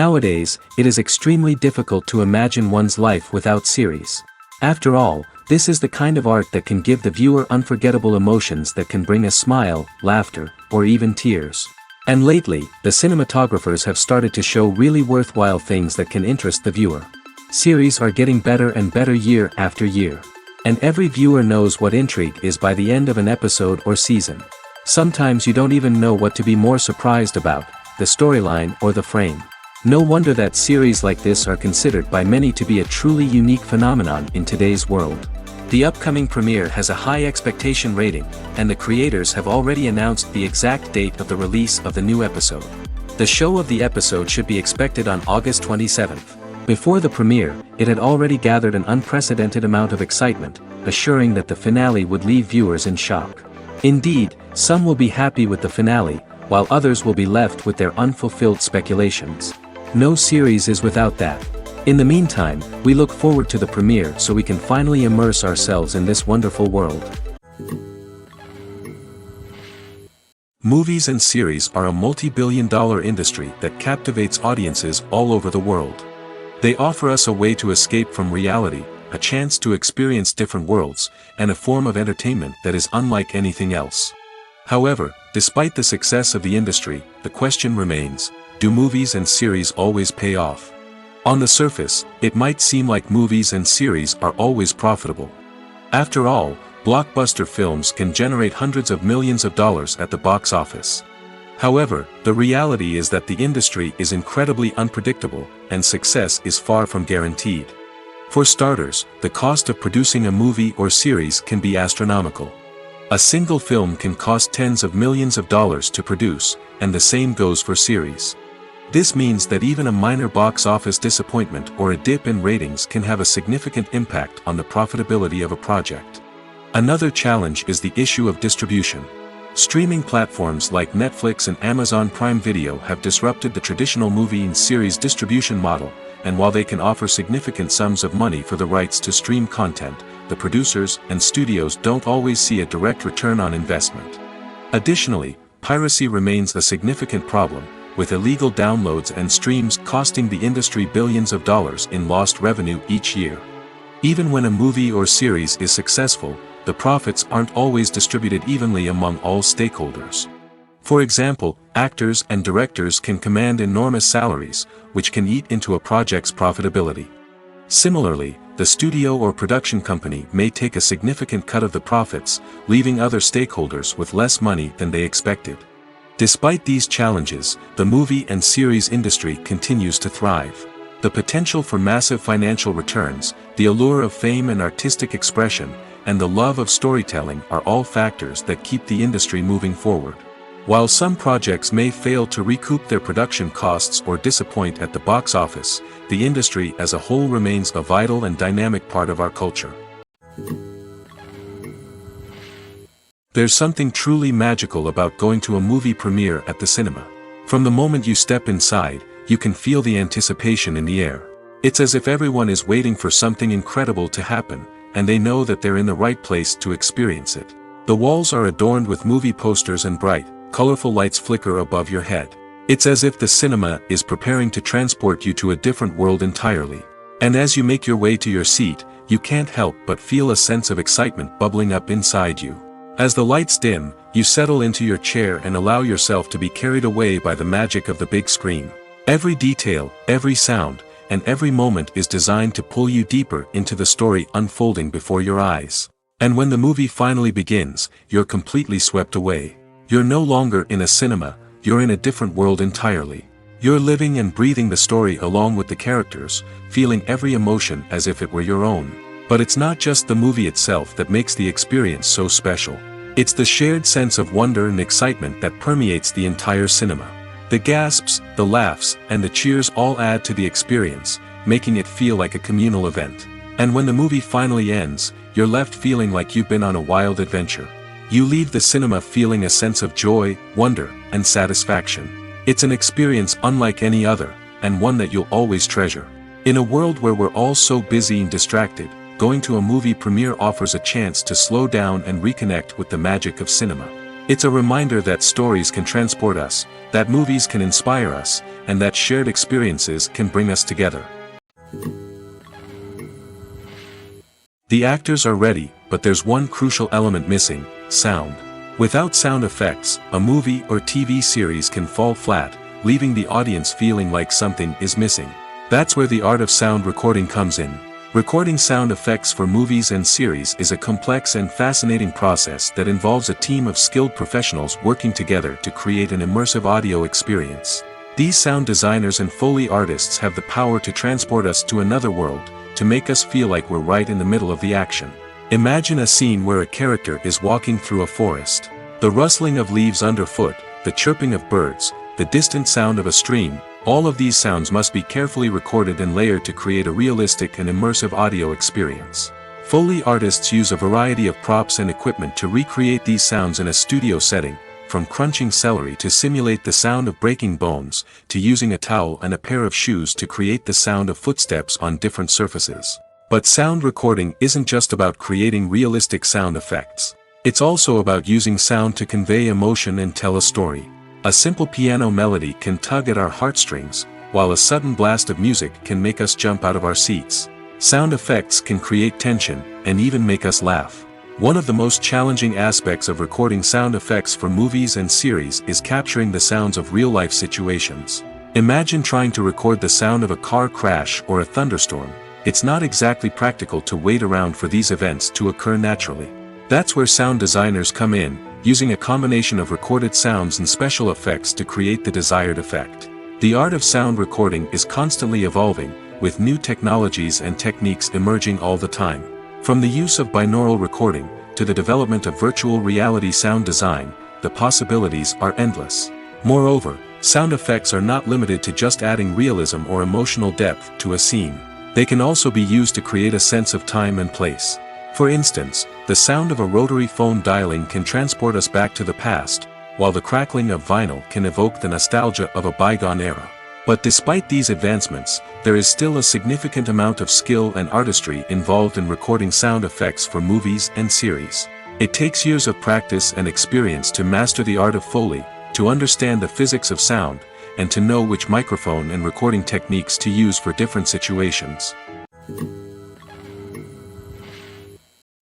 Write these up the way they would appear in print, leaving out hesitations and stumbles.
Nowadays, it is extremely difficult to imagine one's life without series. After all, this is the kind of art that can give the viewer unforgettable emotions that can bring a smile, laughter, or even tears. And lately, the cinematographers have started to show really worthwhile things that can interest the viewer. Series are getting better and better year after year. And every viewer knows what intrigue is by the end of an episode or season. Sometimes you don't even know what to be more surprised about, the storyline or the frame. No wonder that series like this are considered by many to be a truly unique phenomenon in today's world. The upcoming premiere has a high expectation rating, and the creators have already announced the exact date of the release of the new episode. The show of the episode should be expected on August 27th. Before the premiere, it had already gathered an unprecedented amount of excitement, assuring that the finale would leave viewers in shock. Indeed, some will be happy with the finale, while others will be left with their unfulfilled speculations. No series is without that. In the meantime, we look forward to the premiere so we can finally immerse ourselves in this wonderful world. Movies and series are a multi-billion-dollar industry that captivates audiences all over the world. They offer us a way to escape from reality, a chance to experience different worlds, and a form of entertainment that is unlike anything else. However, despite the success of the industry, the question remains: do movies and series always pay off? On the surface, it might seem like movies and series are always profitable. After all, blockbuster films can generate hundreds of millions of dollars at the box office. However, the reality is that the industry is incredibly unpredictable, and success is far from guaranteed. For starters, the cost of producing a movie or series can be astronomical. A single film can cost tens of millions of dollars to produce, and the same goes for series. This means that even a minor box office disappointment or a dip in ratings can have a significant impact on the profitability of a project. Another challenge is the issue of distribution. Streaming platforms like Netflix and Amazon Prime Video have disrupted the traditional movie and series distribution model, and while they can offer significant sums of money for the rights to stream content, the producers and studios don't always see a direct return on investment. Additionally, piracy remains a significant problem, with illegal downloads and streams costing the industry billions of dollars in lost revenue each year. Even when a movie or series is successful, the profits aren't always distributed evenly among all stakeholders. For example, actors and directors can command enormous salaries, which can eat into a project's profitability. Similarly, the studio or production company may take a significant cut of the profits, leaving other stakeholders with less money than they expected. Despite these challenges, the movie and series industry continues to thrive. The potential for massive financial returns, the allure of fame and artistic expression, and the love of storytelling are all factors that keep the industry moving forward. While some projects may fail to recoup their production costs or disappoint at the box office, the industry as a whole remains a vital and dynamic part of our culture. There's something truly magical about going to a movie premiere at the cinema. From the moment you step inside, you can feel the anticipation in the air. It's as if everyone is waiting for something incredible to happen, and they know that they're in the right place to experience it. The walls are adorned with movie posters and bright, colorful lights flicker above your head. It's as if the cinema is preparing to transport you to a different world entirely. And as you make your way to your seat, you can't help but feel a sense of excitement bubbling up inside you. As the lights dim, you settle into your chair and allow yourself to be carried away by the magic of the big screen. Every detail, every sound, and every moment is designed to pull you deeper into the story unfolding before your eyes. And when the movie finally begins, you're completely swept away. You're no longer in a cinema, you're in a different world entirely. You're living and breathing the story along with the characters, feeling every emotion as if it were your own. But it's not just the movie itself that makes the experience so special. It's the shared sense of wonder and excitement that permeates the entire cinema. The gasps, the laughs, and the cheers all add to the experience, making it feel like a communal event. And when the movie finally ends, you're left feeling like you've been on a wild adventure. You leave the cinema feeling a sense of joy, wonder, and satisfaction. It's an experience unlike any other, and one that you'll always treasure. In a world where we're all so busy and distracted, going to a movie premiere offers a chance to slow down and reconnect with the magic of cinema. It's a reminder that stories can transport us, that movies can inspire us, and that shared experiences can bring us together. The actors are ready, but there's one crucial element missing: sound. Without sound effects, a movie or TV series can fall flat, leaving the audience feeling like something is missing. That's where the art of sound recording comes in. Recording sound effects for movies and series is a complex and fascinating process that involves a team of skilled professionals working together to create an immersive audio experience. These sound designers and Foley artists have the power to transport us to another world, to make us feel like we're right in the middle of the action. Imagine a scene where a character is walking through a forest. The rustling of leaves underfoot, the chirping of birds, the distant sound of a stream, all of these sounds must be carefully recorded and layered to create a realistic and immersive audio experience. Foley artists use a variety of props and equipment to recreate these sounds in a studio setting, from crunching celery to simulate the sound of breaking bones, to using a towel and a pair of shoes to create the sound of footsteps on different surfaces. But sound recording isn't just about creating realistic sound effects. It's also about using sound to convey emotion and tell a story. A simple piano melody can tug at our heartstrings, while a sudden blast of music can make us jump out of our seats. Sound effects can create tension, and even make us laugh. One of the most challenging aspects of recording sound effects for movies and series is capturing the sounds of real-life situations. Imagine trying to record the sound of a car crash or a thunderstorm. It's not exactly practical to wait around for these events to occur naturally. That's where sound designers come in, using a combination of recorded sounds and special effects to create the desired effect. The art of sound recording is constantly evolving, with new technologies and techniques emerging all the time. From the use of binaural recording, to the development of virtual reality sound design, the possibilities are endless. Moreover, sound effects are not limited to just adding realism or emotional depth to a scene. They can also be used to create a sense of time and place. For instance, the sound of a rotary phone dialing can transport us back to the past, while the crackling of vinyl can evoke the nostalgia of a bygone era. But despite these advancements, there is still a significant amount of skill and artistry involved in recording sound effects for movies and series. It takes years of practice and experience to master the art of Foley, to understand the physics of sound, and to know which microphone and recording techniques to use for different situations.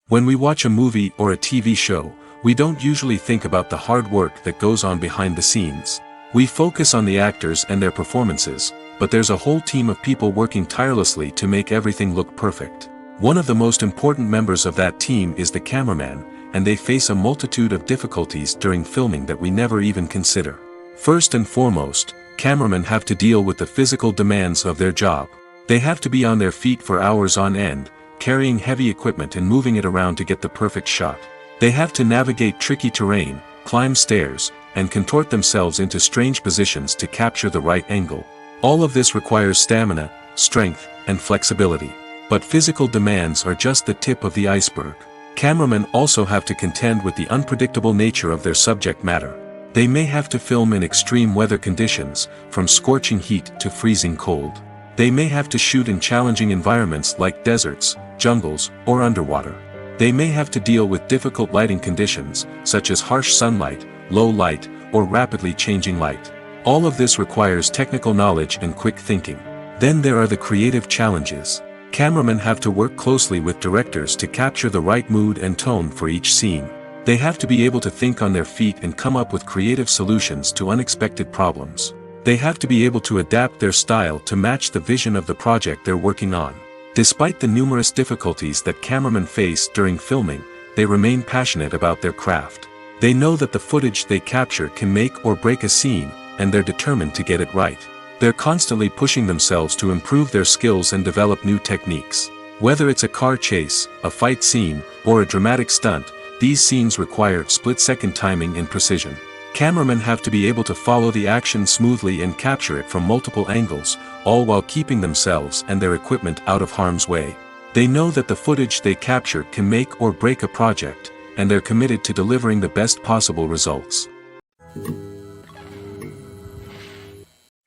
When we watch a movie or a TV show, we don't usually think about the hard work that goes on behind the scenes. We focus on the actors and their performances, but there's a whole team of people working tirelessly to make everything look perfect. One of the most important members of that team is the cameraman, and they face a multitude of difficulties during filming that we never even consider. First and foremost, cameramen have to deal with the physical demands of their job. They have to be on their feet for hours on end, carrying heavy equipment and moving it around to get the perfect shot. They have to navigate tricky terrain, climb stairs, and contort themselves into strange positions to capture the right angle. All of this requires stamina, strength, and flexibility. But physical demands are just the tip of the iceberg. Cameramen also have to contend with the unpredictable nature of their subject matter. They may have to film in extreme weather conditions, from scorching heat to freezing cold. They may have to shoot in challenging environments like deserts, jungles, or underwater. They may have to deal with difficult lighting conditions, such as harsh sunlight, low light, or rapidly changing light. All of this requires technical knowledge and quick thinking. Then there are the creative challenges. Cameramen have to work closely with directors to capture the right mood and tone for each scene. They have to be able to think on their feet and come up with creative solutions to unexpected problems. They have to be able to adapt their style to match the vision of the project they're working on. Despite the numerous difficulties that cameramen face during filming, they remain passionate about their craft. They know that the footage they capture can make or break a scene, and they're determined to get it right. They're constantly pushing themselves to improve their skills and develop new techniques. Whether it's a car chase, a fight scene, or a dramatic stunt, these scenes require split-second timing and precision. Cameramen have to be able to follow the action smoothly and capture it from multiple angles, all while keeping themselves and their equipment out of harm's way. They know that the footage they capture can make or break a project, and they're committed to delivering the best possible results.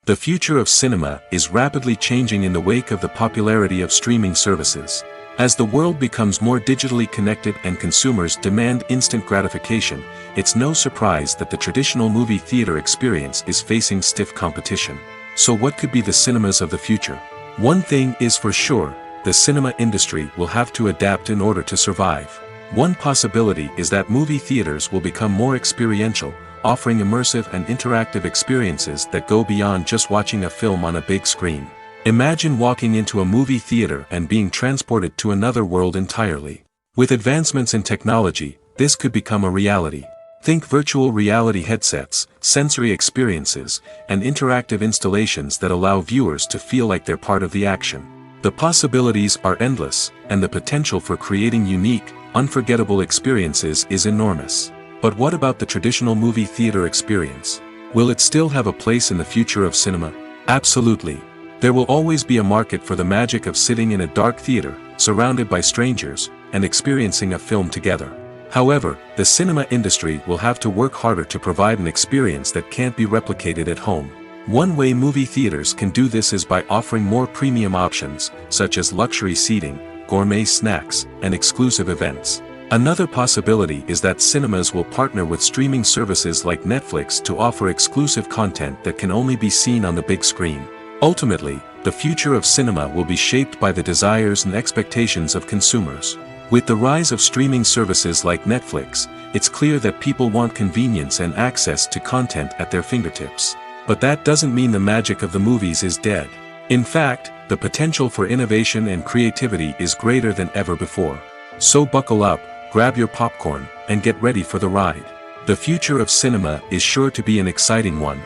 The future of cinema is rapidly changing in the wake of the popularity of streaming services. As the world becomes more digitally connected and consumers demand instant gratification, it's no surprise that the traditional movie theater experience is facing stiff competition. So what could be the cinemas of the future? One thing is for sure, the cinema industry will have to adapt in order to survive. One possibility is that movie theaters will become more experiential, offering immersive and interactive experiences that go beyond just watching a film on a big screen. Imagine walking into a movie theater and being transported to another world entirely. With advancements in technology, this could become a reality. Think virtual reality headsets, sensory experiences, and interactive installations that allow viewers to feel like they're part of the action. The possibilities are endless, and the potential for creating unique, unforgettable experiences is enormous. But what about the traditional movie theater experience? Will it still have a place in the future of cinema? Absolutely. There will always be a market for the magic of sitting in a dark theater, surrounded by strangers, and experiencing a film together. However, the cinema industry will have to work harder to provide an experience that can't be replicated at home. One way movie theaters can do this is by offering more premium options, such as luxury seating, gourmet snacks, and exclusive events. Another possibility is that cinemas will partner with streaming services like Netflix to offer exclusive content that can only be seen on the big screen. Ultimately, the future of cinema will be shaped by the desires and expectations of consumers. With the rise of streaming services like Netflix, it's clear that people want convenience and access to content at their fingertips. But that doesn't mean the magic of the movies is dead. In fact, the potential for innovation and creativity is greater than ever before. So buckle up, grab your popcorn, and get ready for the ride. The future of cinema is sure to be an exciting one.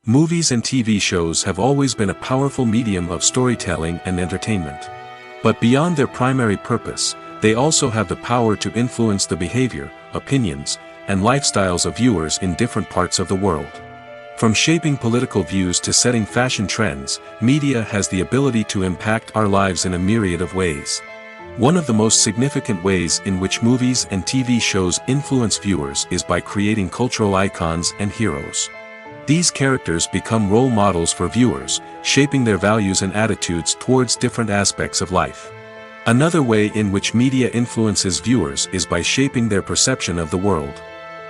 Movies and TV shows have always been a powerful medium of storytelling and entertainment. But beyond their primary purpose, they also have the power to influence the behavior, opinions, and lifestyles of viewers in different parts of the world. From shaping political views to setting fashion trends, media has the ability to impact our lives in a myriad of ways. One of the most significant ways in which movies and TV shows influence viewers is by creating cultural icons and heroes. These characters become role models for viewers, shaping their values and attitudes towards different aspects of life. Another way in which media influences viewers is by shaping their perception of the world.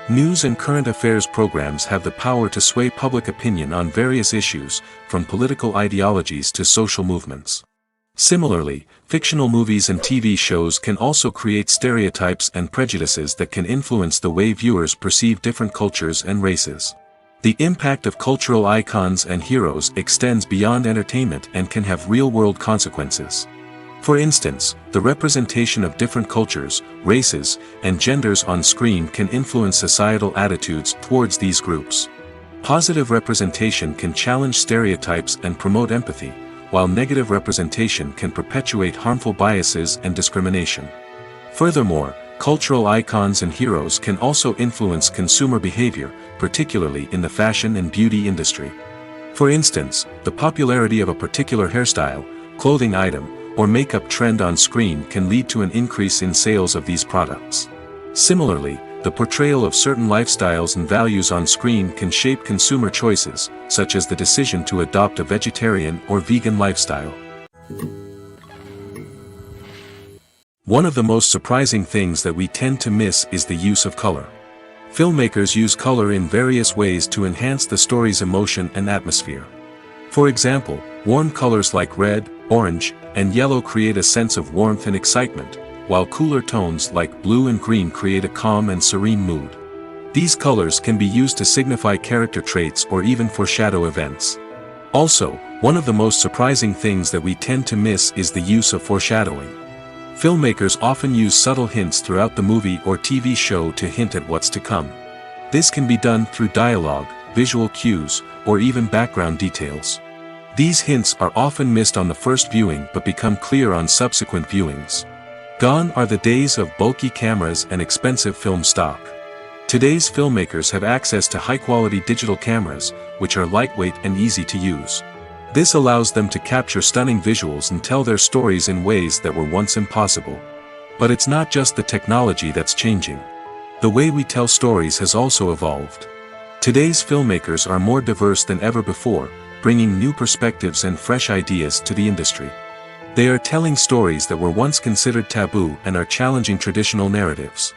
News and current affairs programs have the power to sway public opinion on various issues, from political ideologies to social movements. Similarly, fictional movies and TV shows can also create stereotypes and prejudices that can influence the way viewers perceive different cultures and races. The impact of cultural icons and heroes extends beyond entertainment and can have real-world consequences. For instance, the representation of different cultures, races, and genders on screen can influence societal attitudes towards these groups. Positive representation can challenge stereotypes and promote empathy, while negative representation can perpetuate harmful biases and discrimination. Furthermore, cultural icons and heroes can also influence consumer behavior, particularly in the fashion and beauty industry. For instance, the popularity of a particular hairstyle, clothing item, or makeup trend on screen can lead to an increase in sales of these products. Similarly, the portrayal of certain lifestyles and values on screen can shape consumer choices, such as the decision to adopt a vegetarian or vegan lifestyle. One of the most surprising things that we tend to miss is the use of color. Filmmakers use color in various ways to enhance the story's emotion and atmosphere. For example, warm colors like red, orange, and yellow create a sense of warmth and excitement, while cooler tones like blue and green create a calm and serene mood. These colors can be used to signify character traits or even foreshadow events. Also, one of the most surprising things that we tend to miss is the use of foreshadowing. Filmmakers often use subtle hints throughout the movie or TV show to hint at what's to come. This can be done through dialogue, visual cues, or even background details. These hints are often missed on the first viewing but become clear on subsequent viewings. Gone are the days of bulky cameras and expensive film stock. Today's filmmakers have access to high-quality digital cameras, which are lightweight and easy to use. This allows them to capture stunning visuals and tell their stories in ways that were once impossible. But it's not just the technology that's changing. The way we tell stories has also evolved. Today's filmmakers are more diverse than ever before, bringing new perspectives and fresh ideas to the industry. They are telling stories that were once considered taboo and are challenging traditional narratives.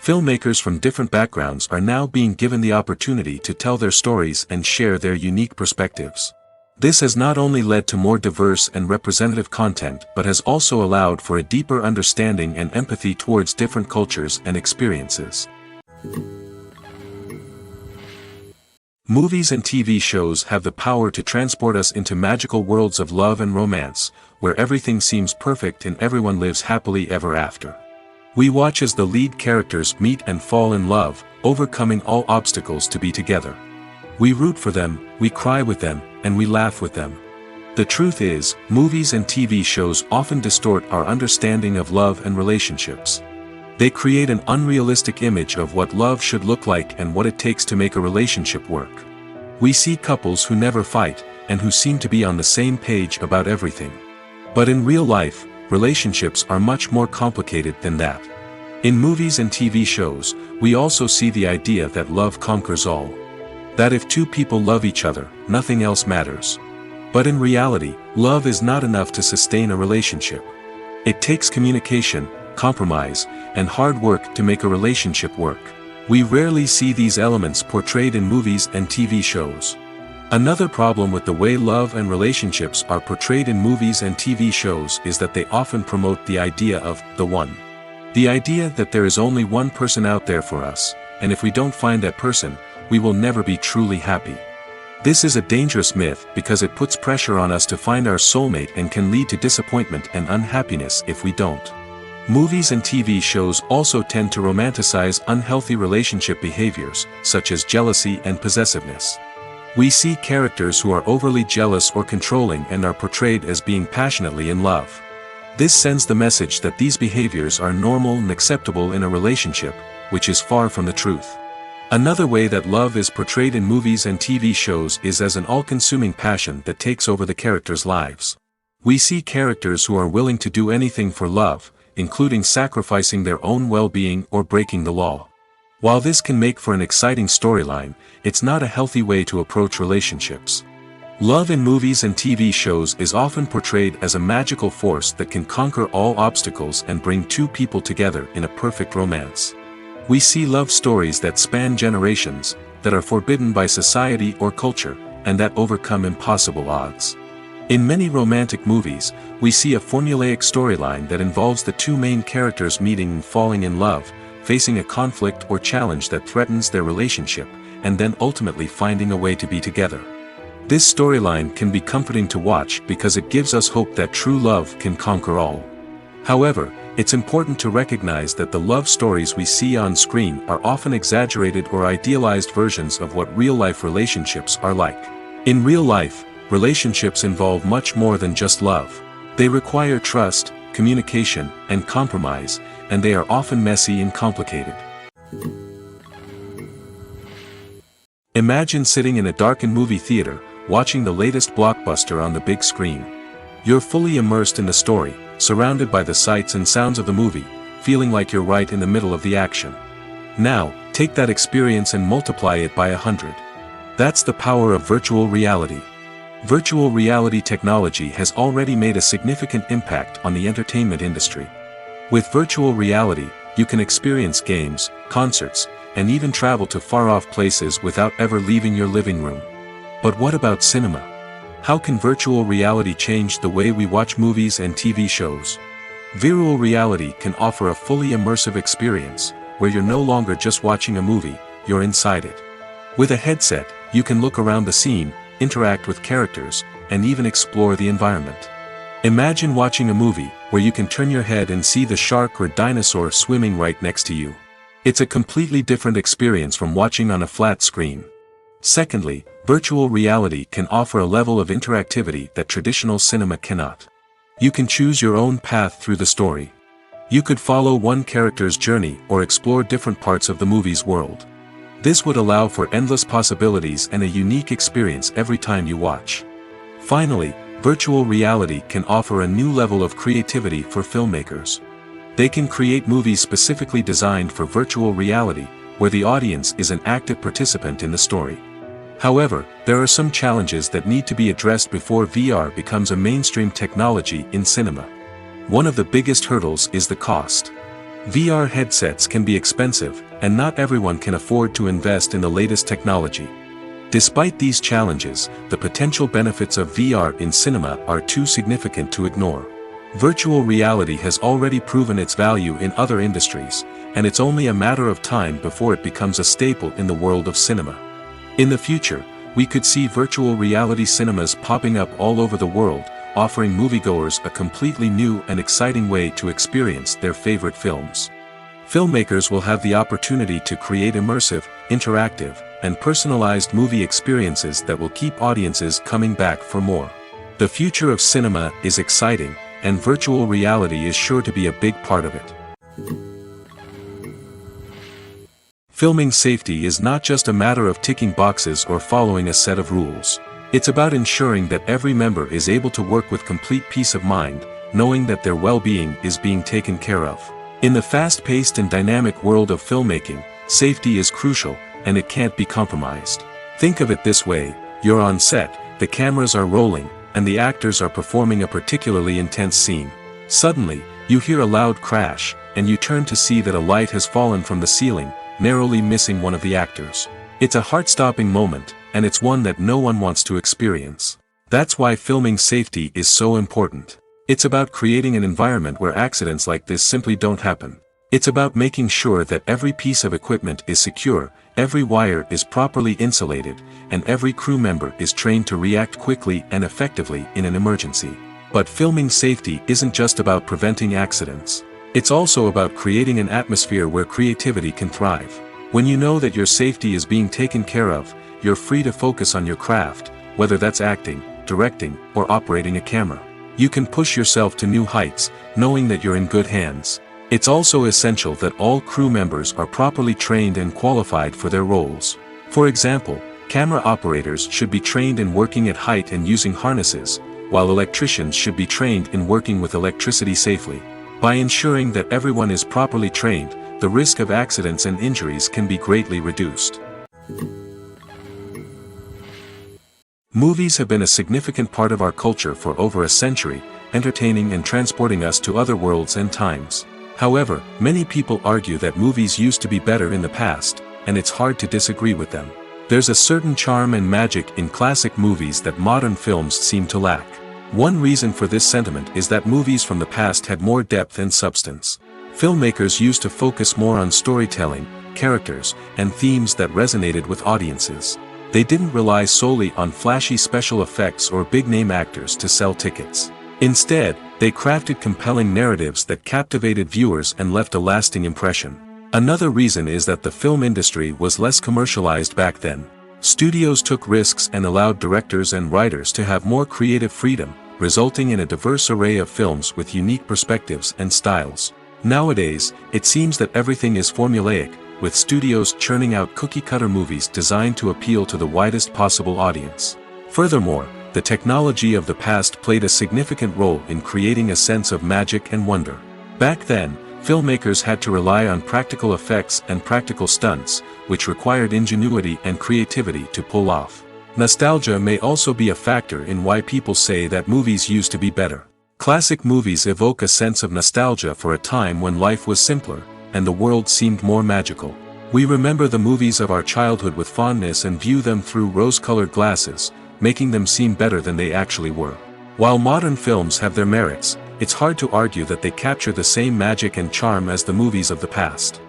Filmmakers from different backgrounds are now being given the opportunity to tell their stories and share their unique perspectives. This has not only led to more diverse and representative content but has also allowed for a deeper understanding and empathy towards different cultures and experiences. Movies and TV shows have the power to transport us into magical worlds of love and romance, where everything seems perfect and everyone lives happily ever after. We watch as the lead characters meet and fall in love, overcoming all obstacles to be together. We root for them, we cry with them, and we laugh with them. The truth is, movies and TV shows often distort our understanding of love and relationships. They create an unrealistic image of what love should look like and what it takes to make a relationship work. We see couples who never fight, and who seem to be on the same page about everything. But in real life, relationships are much more complicated than that. In movies and TV shows, we also see the idea that love conquers all. That if two people love each other, nothing else matters. But in reality, love is not enough to sustain a relationship. It takes communication, compromise, and hard work to make a relationship work. We rarely see these elements portrayed in movies and TV shows. Another problem with the way love and relationships are portrayed in movies and TV shows is that they often promote the idea of the one. The idea that there is only one person out there for us, and if we don't find that person, we will never be truly happy. This is a dangerous myth because it puts pressure on us to find our soulmate and can lead to disappointment and unhappiness if we don't. Movies and TV shows also tend to romanticize unhealthy relationship behaviors, such as jealousy and possessiveness. We see characters who are overly jealous or controlling and are portrayed as being passionately in love. This sends the message that these behaviors are normal and acceptable in a relationship, which is far from the truth. Another way that love is portrayed in movies and TV shows is as an all-consuming passion that takes over the characters' lives. We see characters who are willing to do anything for love, including sacrificing their own well-being or breaking the law. While this can make for an exciting storyline, it's not a healthy way to approach relationships. Love in movies and TV shows is often portrayed as a magical force that can conquer all obstacles and bring two people together in a perfect romance. We see love stories that span generations, that are forbidden by society or culture, and that overcome impossible odds. In many romantic movies, we see a formulaic storyline that involves the two main characters meeting and falling in love, facing a conflict or challenge that threatens their relationship, and then ultimately finding a way to be together. This storyline can be comforting to watch because it gives us hope that true love can conquer all. However, it's important to recognize that the love stories we see on screen are often exaggerated or idealized versions of what real-life relationships are like. In real life, relationships involve much more than just love. They require trust, communication, and compromise, and they are often messy and complicated. Imagine sitting in a darkened movie theater, watching the latest blockbuster on the big screen. You're fully immersed in the story, surrounded by the sights and sounds of the movie, feeling like you're right in the middle of the action. Now, take that experience and multiply it by 100. That's the power of virtual reality. Virtual reality technology has already made a significant impact on the entertainment industry. With virtual reality, you can experience games, concerts, and even travel to far-off places without ever leaving your living room. But what about cinema? How can virtual reality change the way we watch movies and TV shows? Virtual reality can offer a fully immersive experience, where you're no longer just watching a movie, you're inside it. With a headset, you can look around the scene, interact with characters, and even explore the environment. Imagine watching a movie where you can turn your head and see the shark or dinosaur swimming right next to you. It's a completely different experience from watching on a flat screen. Secondly, virtual reality can offer a level of interactivity that traditional cinema cannot. You can choose your own path through the story. You could follow one character's journey or explore different parts of the movie's world. This would allow for endless possibilities and a unique experience every time you watch. Finally, virtual reality can offer a new level of creativity for filmmakers. They can create movies specifically designed for virtual reality, where the audience is an active participant in the story. However, there are some challenges that need to be addressed before VR becomes a mainstream technology in cinema. One of the biggest hurdles is the cost. VR headsets can be expensive, and not everyone can afford to invest in the latest technology. Despite these challenges, the potential benefits of VR in cinema are too significant to ignore. Virtual reality has already proven its value in other industries, and it's only a matter of time before it becomes a staple in the world of cinema. In the future, we could see virtual reality cinemas popping up all over the world, offering moviegoers a completely new and exciting way to experience their favorite films. Filmmakers will have the opportunity to create immersive, interactive, and personalized movie experiences that will keep audiences coming back for more. The future of cinema is exciting, and virtual reality is sure to be a big part of it. Filming safety is not just a matter of ticking boxes or following a set of rules. It's about ensuring that every member is able to work with complete peace of mind, knowing that their well-being is being taken care of. In the fast-paced and dynamic world of filmmaking, safety is crucial, and it can't be compromised. Think of it this way: you're on set, the cameras are rolling, and the actors are performing a particularly intense scene. Suddenly, you hear a loud crash, and you turn to see that a light has fallen from the ceiling, narrowly missing one of the actors. It's a heart-stopping moment, and it's one that no one wants to experience. That's why filming safety is so important. It's about creating an environment where accidents like this simply don't happen. It's about making sure that every piece of equipment is secure, every wire is properly insulated, and every crew member is trained to react quickly and effectively in an emergency. But filming safety isn't just about preventing accidents. It's also about creating an atmosphere where creativity can thrive. When you know that your safety is being taken care of, you're free to focus on your craft, whether that's acting, directing, or operating a camera. You can push yourself to new heights, knowing that you're in good hands. It's also essential that all crew members are properly trained and qualified for their roles. For example, camera operators should be trained in working at height and using harnesses, while electricians should be trained in working with electricity safely. By ensuring that everyone is properly trained, the risk of accidents and injuries can be greatly reduced. Movies have been a significant part of our culture for over a century, entertaining and transporting us to other worlds and times. However, many people argue that movies used to be better in the past, and it's hard to disagree with them. There's a certain charm and magic in classic movies that modern films seem to lack. One reason for this sentiment is that movies from the past had more depth and substance. Filmmakers used to focus more on storytelling, characters, and themes that resonated with audiences. They didn't rely solely on flashy special effects or big-name actors to sell tickets. Instead, they crafted compelling narratives that captivated viewers and left a lasting impression. Another reason is that the film industry was less commercialized back then. Studios took risks and allowed directors and writers to have more creative freedom, resulting in a diverse array of films with unique perspectives and styles. Nowadays, it seems that everything is formulaic, with studios churning out cookie-cutter movies designed to appeal to the widest possible audience. Furthermore, the technology of the past played a significant role in creating a sense of magic and wonder. Back then, filmmakers had to rely on practical effects and practical stunts, which required ingenuity and creativity to pull off. Nostalgia may also be a factor in why people say that movies used to be better. Classic movies evoke a sense of nostalgia for a time when life was simpler, and the world seemed more magical. We remember the movies of our childhood with fondness and view them through rose-colored glasses, making them seem better than they actually were. While modern films have their merits, it's hard to argue that they capture the same magic and charm as the movies of the past.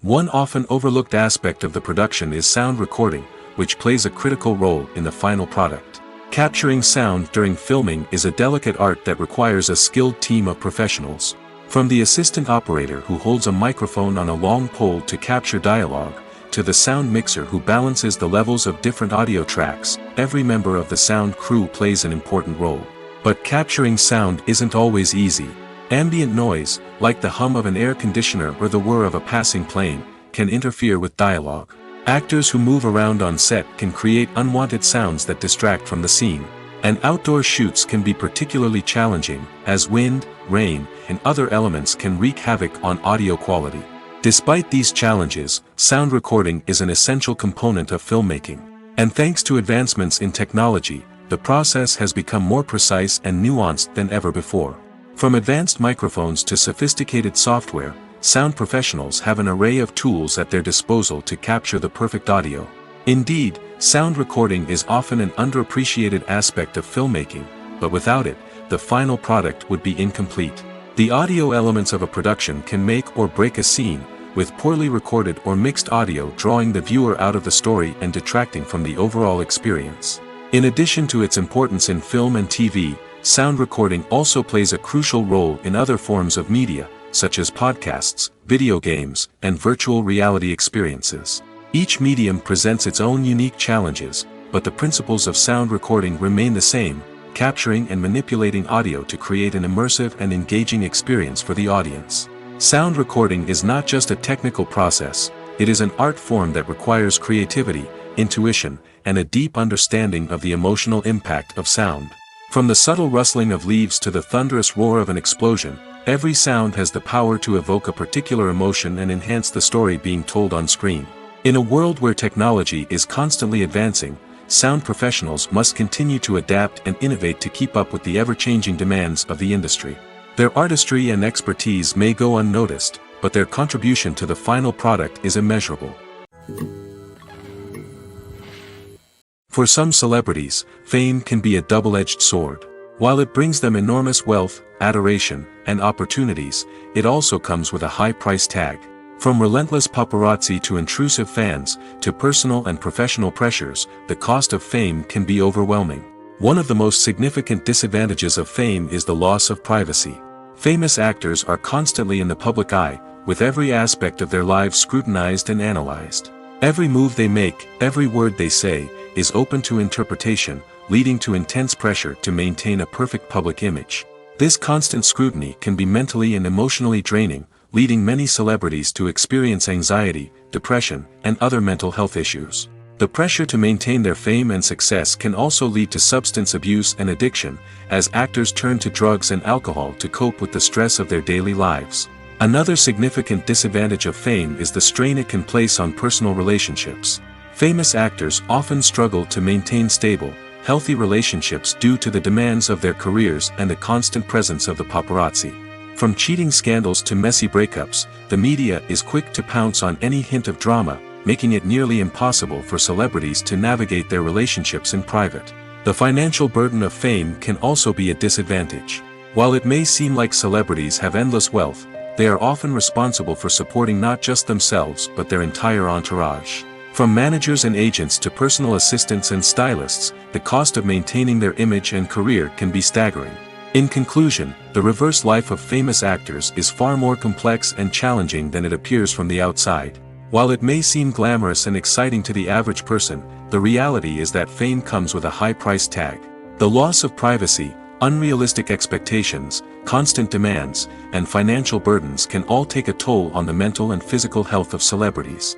One often overlooked aspect of the production is sound recording, which plays a critical role in the final product. Capturing sound during filming is a delicate art that requires a skilled team of professionals. From the assistant operator who holds a microphone on a long pole to capture dialogue, to the sound mixer who balances the levels of different audio tracks, every member of the sound crew plays an important role. But capturing sound isn't always easy. Ambient noise, like the hum of an air conditioner or the whir of a passing plane, can interfere with dialogue. Actors who move around on set can create unwanted sounds that distract from the scene. And outdoor shoots can be particularly challenging, as wind, rain, and other elements can wreak havoc on audio quality. Despite these challenges, sound recording is an essential component of filmmaking. And thanks to advancements in technology, the process has become more precise and nuanced than ever before. From advanced microphones to sophisticated software, sound professionals have an array of tools at their disposal to capture the perfect audio. Indeed, sound recording is often an underappreciated aspect of filmmaking, but without it, the final product would be incomplete. The audio elements of a production can make or break a scene, with poorly recorded or mixed audio drawing the viewer out of the story and detracting from the overall experience. In addition to its importance in film and TV, sound recording also plays a crucial role in other forms of media, such as podcasts, video games, and virtual reality experiences. Each medium presents its own unique challenges, but the principles of sound recording remain the same, capturing and manipulating audio to create an immersive and engaging experience for the audience. Sound recording is not just a technical process, it is an art form that requires creativity, intuition, and a deep understanding of the emotional impact of sound. From the subtle rustling of leaves to the thunderous roar of an explosion, every sound has the power to evoke a particular emotion and enhance the story being told on screen. In a world where technology is constantly advancing, sound professionals must continue to adapt and innovate to keep up with the ever-changing demands of the industry. Their artistry and expertise may go unnoticed, but their contribution to the final product is immeasurable. For some celebrities, fame can be a double-edged sword. While it brings them enormous wealth, adoration, and opportunities, it also comes with a high price tag. From relentless paparazzi to intrusive fans, to personal and professional pressures, the cost of fame can be overwhelming. One of the most significant disadvantages of fame is the loss of privacy. Famous actors are constantly in the public eye, with every aspect of their lives scrutinized and analyzed. Every move they make, every word they say, is open to interpretation, leading to intense pressure to maintain a perfect public image. This constant scrutiny can be mentally and emotionally draining, leading many celebrities to experience anxiety, depression, and other mental health issues. The pressure to maintain their fame and success can also lead to substance abuse and addiction, as actors turn to drugs and alcohol to cope with the stress of their daily lives. Another significant disadvantage of fame is the strain it can place on personal relationships. Famous actors often struggle to maintain stable, healthy relationships due to the demands of their careers and the constant presence of the paparazzi. From cheating scandals to messy breakups, the media is quick to pounce on any hint of drama, making it nearly impossible for celebrities to navigate their relationships in private. The financial burden of fame can also be a disadvantage. While it may seem like celebrities have endless wealth, they are often responsible for supporting not just themselves but their entire entourage. From managers and agents to personal assistants and stylists, the cost of maintaining their image and career can be staggering. In conclusion, the reverse life of famous actors is far more complex and challenging than it appears from the outside. While it may seem glamorous and exciting to the average person, the reality is that fame comes with a high price tag. The loss of privacy, unrealistic expectations, constant demands, and financial burdens can all take a toll on the mental and physical health of celebrities.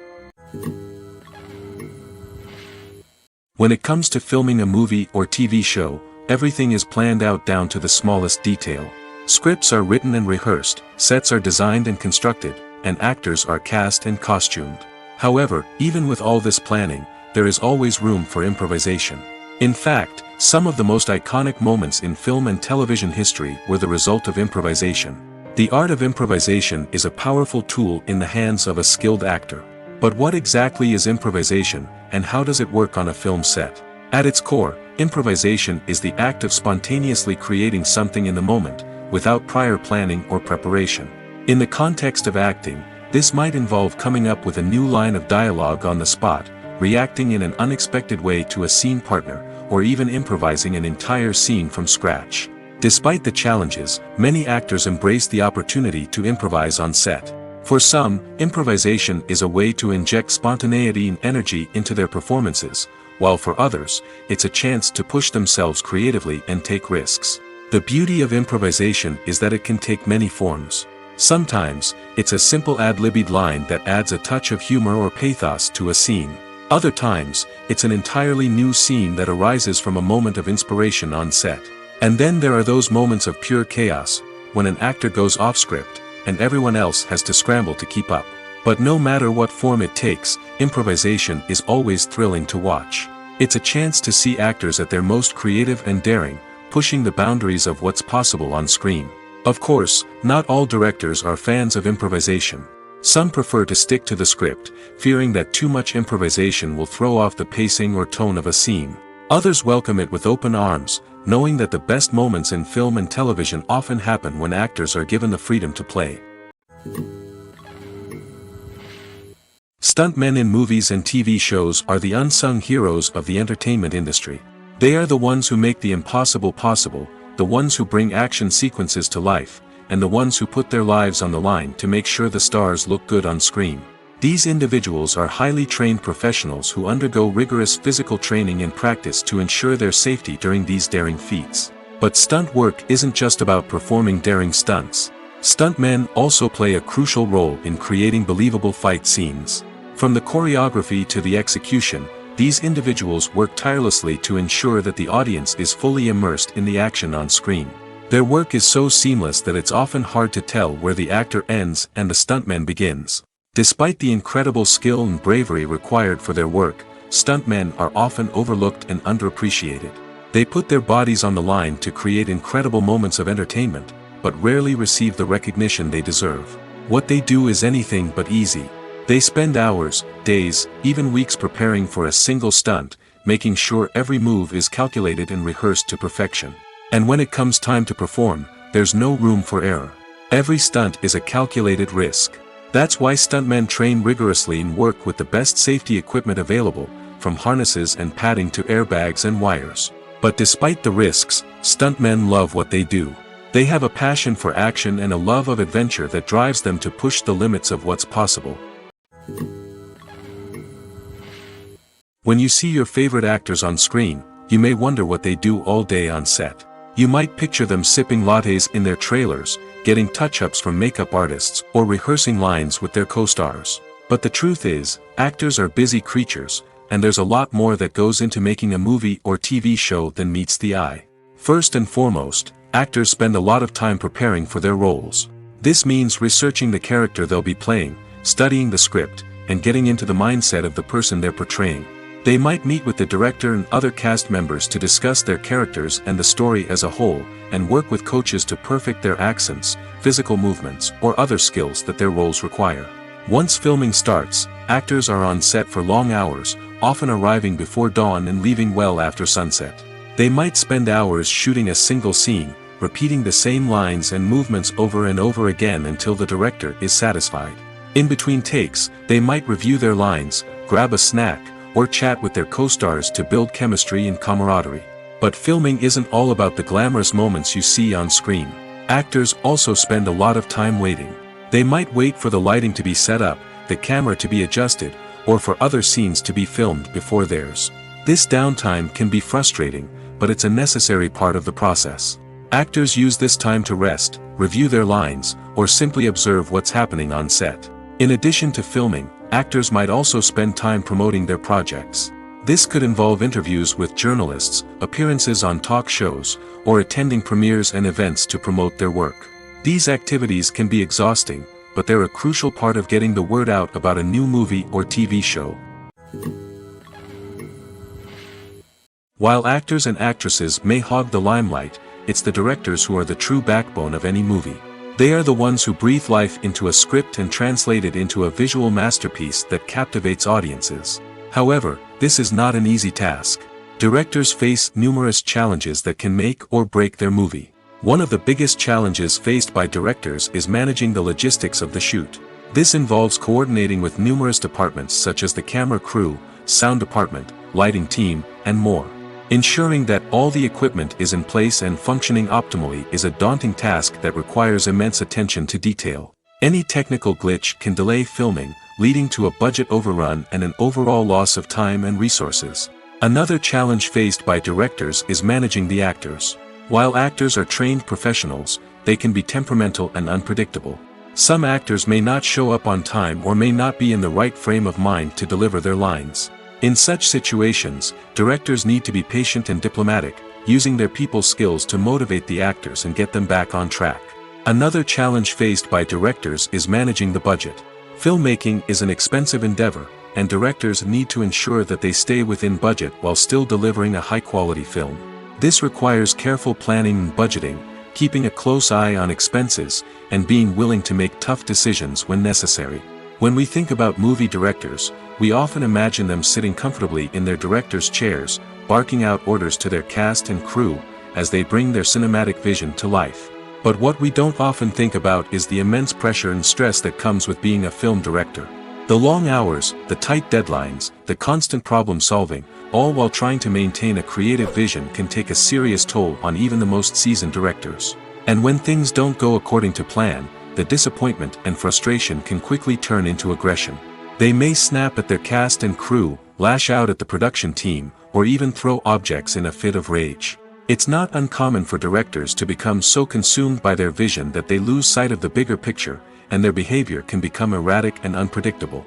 When it comes to filming a movie or TV show, everything is planned out down to the smallest detail. Scripts are written and rehearsed, sets are designed and constructed, and actors are cast and costumed. However, even with all this planning, there is always room for improvisation. In fact, some of the most iconic moments in film and television history were the result of improvisation. The art of improvisation is a powerful tool in the hands of a skilled actor. But what exactly is improvisation, and how does it work on a film set? At its core, improvisation is the act of spontaneously creating something in the moment, without prior planning or preparation. In the context of acting, this might involve coming up with a new line of dialogue on the spot, reacting in an unexpected way to a scene partner, or even improvising an entire scene from scratch. Despite the challenges, many actors embrace the opportunity to improvise on set. For some, improvisation is a way to inject spontaneity and energy into their performances, while for others, it's a chance to push themselves creatively and take risks. The beauty of improvisation is that it can take many forms. Sometimes, it's a simple ad-libbed line that adds a touch of humor or pathos to a scene. Other times, it's an entirely new scene that arises from a moment of inspiration on set. And then there are those moments of pure chaos, when an actor goes off script, and everyone else has to scramble to keep up. But no matter what form it takes, improvisation is always thrilling to watch. It's a chance to see actors at their most creative and daring, pushing the boundaries of what's possible on screen. Of course, not all directors are fans of improvisation. Some prefer to stick to the script, fearing that too much improvisation will throw off the pacing or tone of a scene. Others welcome it with open arms, knowing that the best moments in film and television often happen when actors are given the freedom to play. Stuntmen in movies and TV shows are the unsung heroes of the entertainment industry. They are the ones who make the impossible possible, the ones who bring action sequences to life, and the ones who put their lives on the line to make sure the stars look good on screen. These individuals are highly trained professionals who undergo rigorous physical training and practice to ensure their safety during these daring feats. But stunt work isn't just about performing daring stunts. Stuntmen also play a crucial role in creating believable fight scenes. From the choreography to the execution, these individuals work tirelessly to ensure that the audience is fully immersed in the action on screen. Their work is so seamless that it's often hard to tell where the actor ends and the stuntman begins. Despite the incredible skill and bravery required for their work, stuntmen are often overlooked and underappreciated. They put their bodies on the line to create incredible moments of entertainment, but rarely receive the recognition they deserve. What they do is anything but easy. They spend hours, days, even weeks preparing for a single stunt, making sure every move is calculated and rehearsed to perfection. And when it comes time to perform, there's no room for error. Every stunt is a calculated risk. That's why stuntmen train rigorously and work with the best safety equipment available, from harnesses and padding to airbags and wires. But despite the risks, stuntmen love what they do. They have a passion for action and a love of adventure that drives them to push the limits of what's possible. When you see your favorite actors on screen, you may wonder what they do all day on set. You might picture them sipping lattes in their trailers, getting touch-ups from makeup artists, or rehearsing lines with their co-stars. But the truth is, actors are busy creatures, and there's a lot more that goes into making a movie or TV show than meets the eye. First and foremost, actors spend a lot of time preparing for their roles. This means researching the character they'll be playing, studying the script, and getting into the mindset of the person they're portraying. They might meet with the director and other cast members to discuss their characters and the story as a whole, and work with coaches to perfect their accents, physical movements, or other skills that their roles require. Once filming starts, actors are on set for long hours, often arriving before dawn and leaving well after sunset. They might spend hours shooting a single scene, repeating the same lines and movements over and over again until the director is satisfied. In between takes, they might review their lines, grab a snack, or chat with their co-stars to build chemistry and camaraderie. But filming isn't all about the glamorous moments you see on screen. Actors also spend a lot of time waiting. They might wait for the lighting to be set up, the camera to be adjusted, or for other scenes to be filmed before theirs. This downtime can be frustrating, but it's a necessary part of the process. Actors use this time to rest, review their lines, or simply observe what's happening on set. In addition to filming, actors might also spend time promoting their projects. This could involve interviews with journalists, appearances on talk shows, or attending premieres and events to promote their work. These activities can be exhausting, but they're a crucial part of getting the word out about a new movie or TV show. While actors and actresses may hog the limelight, it's the directors who are the true backbone of any movie. They are the ones who breathe life into a script and translate it into a visual masterpiece that captivates audiences. However, this is not an easy task. Directors face numerous challenges that can make or break their movie. One of the biggest challenges faced by directors is managing the logistics of the shoot. This involves coordinating with numerous departments such as the camera crew, sound department, lighting team, and more. Ensuring that all the equipment is in place and functioning optimally is a daunting task that requires immense attention to detail. Any technical glitch can delay filming, leading to a budget overrun and an overall loss of time and resources. Another challenge faced by directors is managing the actors. While actors are trained professionals, they can be temperamental and unpredictable. Some actors may not show up on time or may not be in the right frame of mind to deliver their lines. In such situations, directors need to be patient and diplomatic, using their people skills to motivate the actors and get them back on track. Another challenge faced by directors is managing the budget. Filmmaking is an expensive endeavor, and directors need to ensure that they stay within budget while still delivering a high-quality film. This requires careful planning and budgeting, keeping a close eye on expenses, and being willing to make tough decisions when necessary. When we think about movie directors, we often imagine them sitting comfortably in their director's chairs, barking out orders to their cast and crew, as they bring their cinematic vision to life. But what we don't often think about is the immense pressure and stress that comes with being a film director. The long hours, the tight deadlines, the constant problem-solving, all while trying to maintain a creative vision can take a serious toll on even the most seasoned directors. And when things don't go according to plan, the disappointment and frustration can quickly turn into aggression. They may snap at their cast and crew, lash out at the production team, or even throw objects in a fit of rage. It's not uncommon for directors to become so consumed by their vision that they lose sight of the bigger picture, and their behavior can become erratic and unpredictable.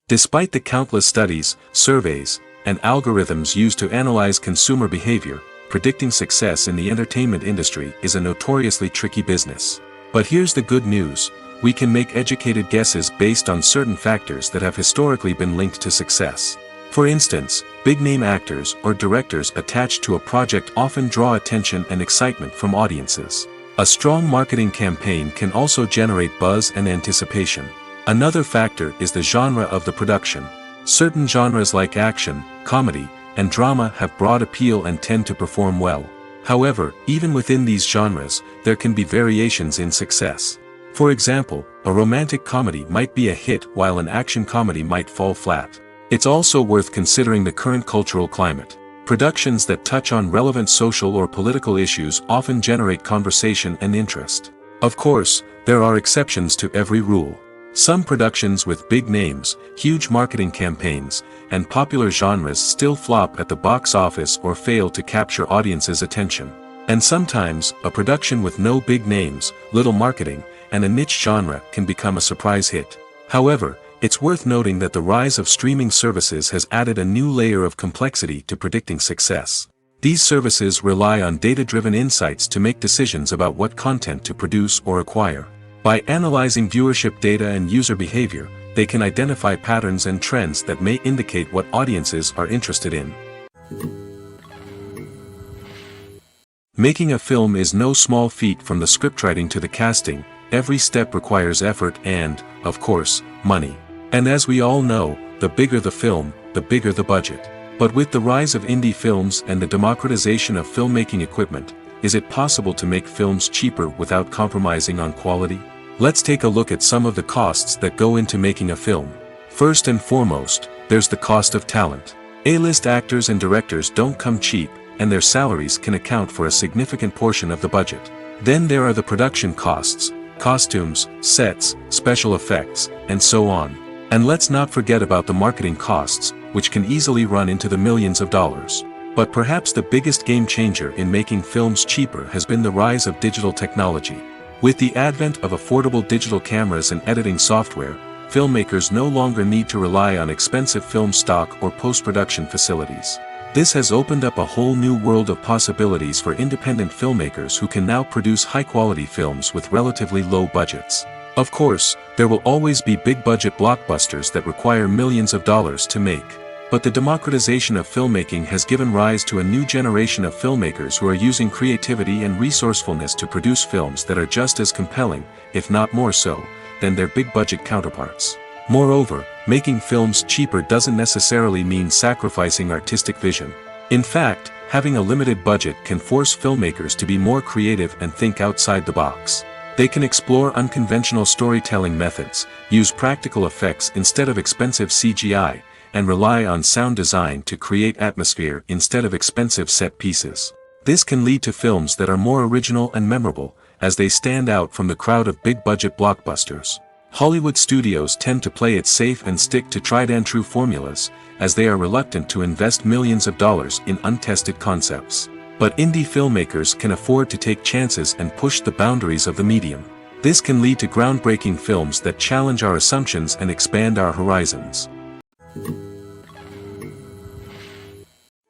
Despite the countless studies, surveys, and algorithms used to analyze consumer behavior, predicting success in the entertainment industry is a notoriously tricky business. But here's the good news: we can make educated guesses based on certain factors that have historically been linked to success. For instance, big-name actors or directors attached to a project often draw attention and excitement from audiences. A strong marketing campaign can also generate buzz and anticipation. Another factor is the genre of the production. Certain genres like action, comedy, and drama have broad appeal and tend to perform well. However, even within these genres, there can be variations in success. For example, a romantic comedy might be a hit while an action comedy might fall flat. It's also worth considering the current cultural climate. Productions that touch on relevant social or political issues often generate conversation and interest. Of course, there are exceptions to every rule. Some productions with big names, huge marketing campaigns, and popular genres still flop at the box office or fail to capture audiences' attention. And sometimes, a production with no big names, little marketing, and a niche genre can become a surprise hit. However, it's worth noting that the rise of streaming services has added a new layer of complexity to predicting success. These services rely on data-driven insights to make decisions about what content to produce or acquire. By analyzing viewership data and user behavior, they can identify patterns and trends that may indicate what audiences are interested in. Making a film is no small feat. From the scriptwriting to the casting, every step requires effort and, of course, money. And as we all know, the bigger the film, the bigger the budget. But with the rise of indie films and the democratization of filmmaking equipment, is it possible to make films cheaper without compromising on quality? Let's take a look at some of the costs that go into making a film. First and foremost, there's the cost of talent. A-list actors and directors don't come cheap, and their salaries can account for a significant portion of the budget. Then there are the production costs, costumes, sets, special effects, and so on. And let's not forget about the marketing costs, which can easily run into the millions of dollars. But perhaps the biggest game changer in making films cheaper has been the rise of digital technology. With the advent of affordable digital cameras and editing software, filmmakers no longer need to rely on expensive film stock or post-production facilities. This has opened up a whole new world of possibilities for independent filmmakers who can now produce high-quality films with relatively low budgets. Of course, there will always be big-budget blockbusters that require millions of dollars to make. But the democratization of filmmaking has given rise to a new generation of filmmakers who are using creativity and resourcefulness to produce films that are just as compelling, if not more so, than their big-budget counterparts. Moreover, making films cheaper doesn't necessarily mean sacrificing artistic vision. In fact, having a limited budget can force filmmakers to be more creative and think outside the box. They can explore unconventional storytelling methods, use practical effects instead of expensive CGI, and rely on sound design to create atmosphere instead of expensive set pieces. This can lead to films that are more original and memorable, as they stand out from the crowd of big-budget blockbusters. Hollywood studios tend to play it safe and stick to tried-and-true formulas, as they are reluctant to invest millions of dollars in untested concepts. But indie filmmakers can afford to take chances and push the boundaries of the medium. This can lead to groundbreaking films that challenge our assumptions and expand our horizons.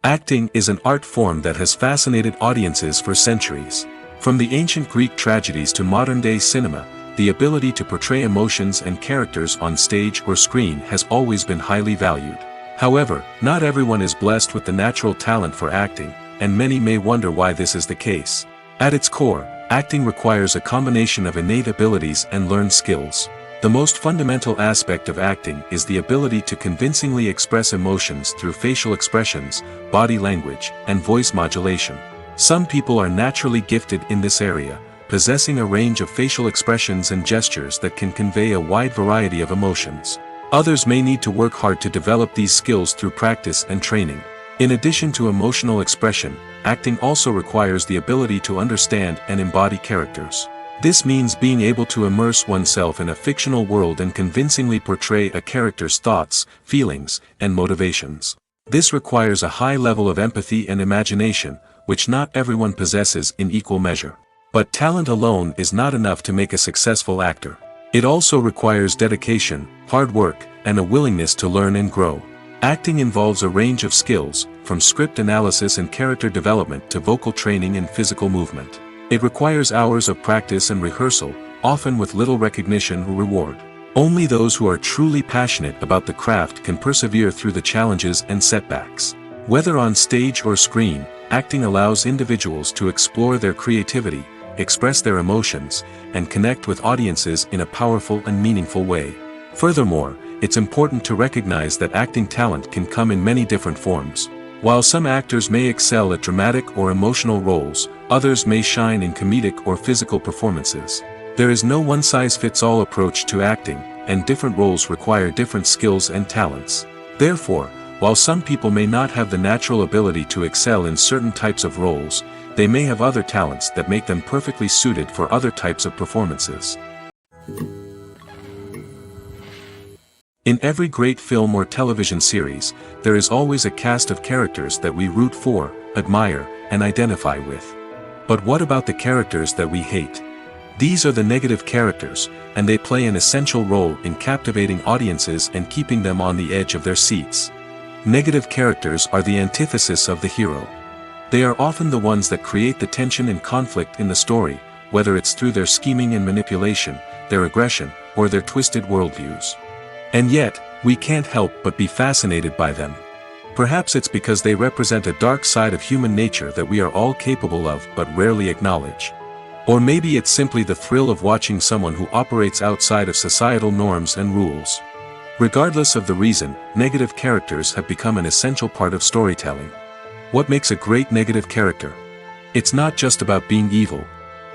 Acting is an art form that has fascinated audiences for centuries. From the ancient Greek tragedies to modern-day cinema, the ability to portray emotions and characters on stage or screen has always been highly valued. However, not everyone is blessed with the natural talent for acting, and many may wonder why this is the case. At its core, acting requires a combination of innate abilities and learned skills. The most fundamental aspect of acting is the ability to convincingly express emotions through facial expressions, body language, and voice modulation. Some people are naturally gifted in this area, possessing a range of facial expressions and gestures that can convey a wide variety of emotions. Others may need to work hard to develop these skills through practice and training. In addition to emotional expression, acting also requires the ability to understand and embody characters. This means being able to immerse oneself in a fictional world and convincingly portray a character's thoughts, feelings, and motivations. This requires a high level of empathy and imagination, which not everyone possesses in equal measure. But talent alone is not enough to make a successful actor. It also requires dedication, hard work, and a willingness to learn and grow. Acting involves a range of skills, from script analysis and character development to vocal training and physical movement. It requires hours of practice and rehearsal, often with little recognition or reward. Only those who are truly passionate about the craft can persevere through the challenges and setbacks. Whether on stage or screen, acting allows individuals to explore their creativity, express their emotions, and connect with audiences in a powerful and meaningful way. Furthermore, it's important to recognize that acting talent can come in many different forms. While some actors may excel at dramatic or emotional roles, others may shine in comedic or physical performances. There is no one-size-fits-all approach to acting, and different roles require different skills and talents. Therefore, while some people may not have the natural ability to excel in certain types of roles, they may have other talents that make them perfectly suited for other types of performances. In every great film or television series, there is always a cast of characters that we root for, admire, and identify with. But what about the characters that we hate? These are the negative characters, and they play an essential role in captivating audiences and keeping them on the edge of their seats. Negative characters are the antithesis of the hero. They are often the ones that create the tension and conflict in the story, whether it's through their scheming and manipulation, their aggression, or their twisted worldviews. And yet, we can't help but be fascinated by them. Perhaps it's because they represent a dark side of human nature that we are all capable of but rarely acknowledge. Or maybe it's simply the thrill of watching someone who operates outside of societal norms and rules. Regardless of the reason, negative characters have become an essential part of storytelling. What makes a great negative character? It's not just about being evil.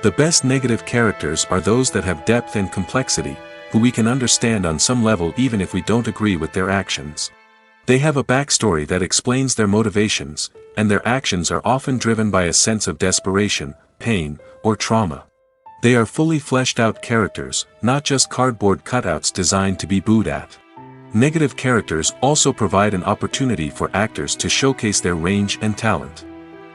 The best negative characters are those that have depth and complexity, who we can understand on some level even if we don't agree with their actions. They have a backstory that explains their motivations, and their actions are often driven by a sense of desperation, pain, or trauma. They are fully fleshed out characters, not just cardboard cutouts designed to be booed at. Negative characters also provide an opportunity for actors to showcase their range and talent.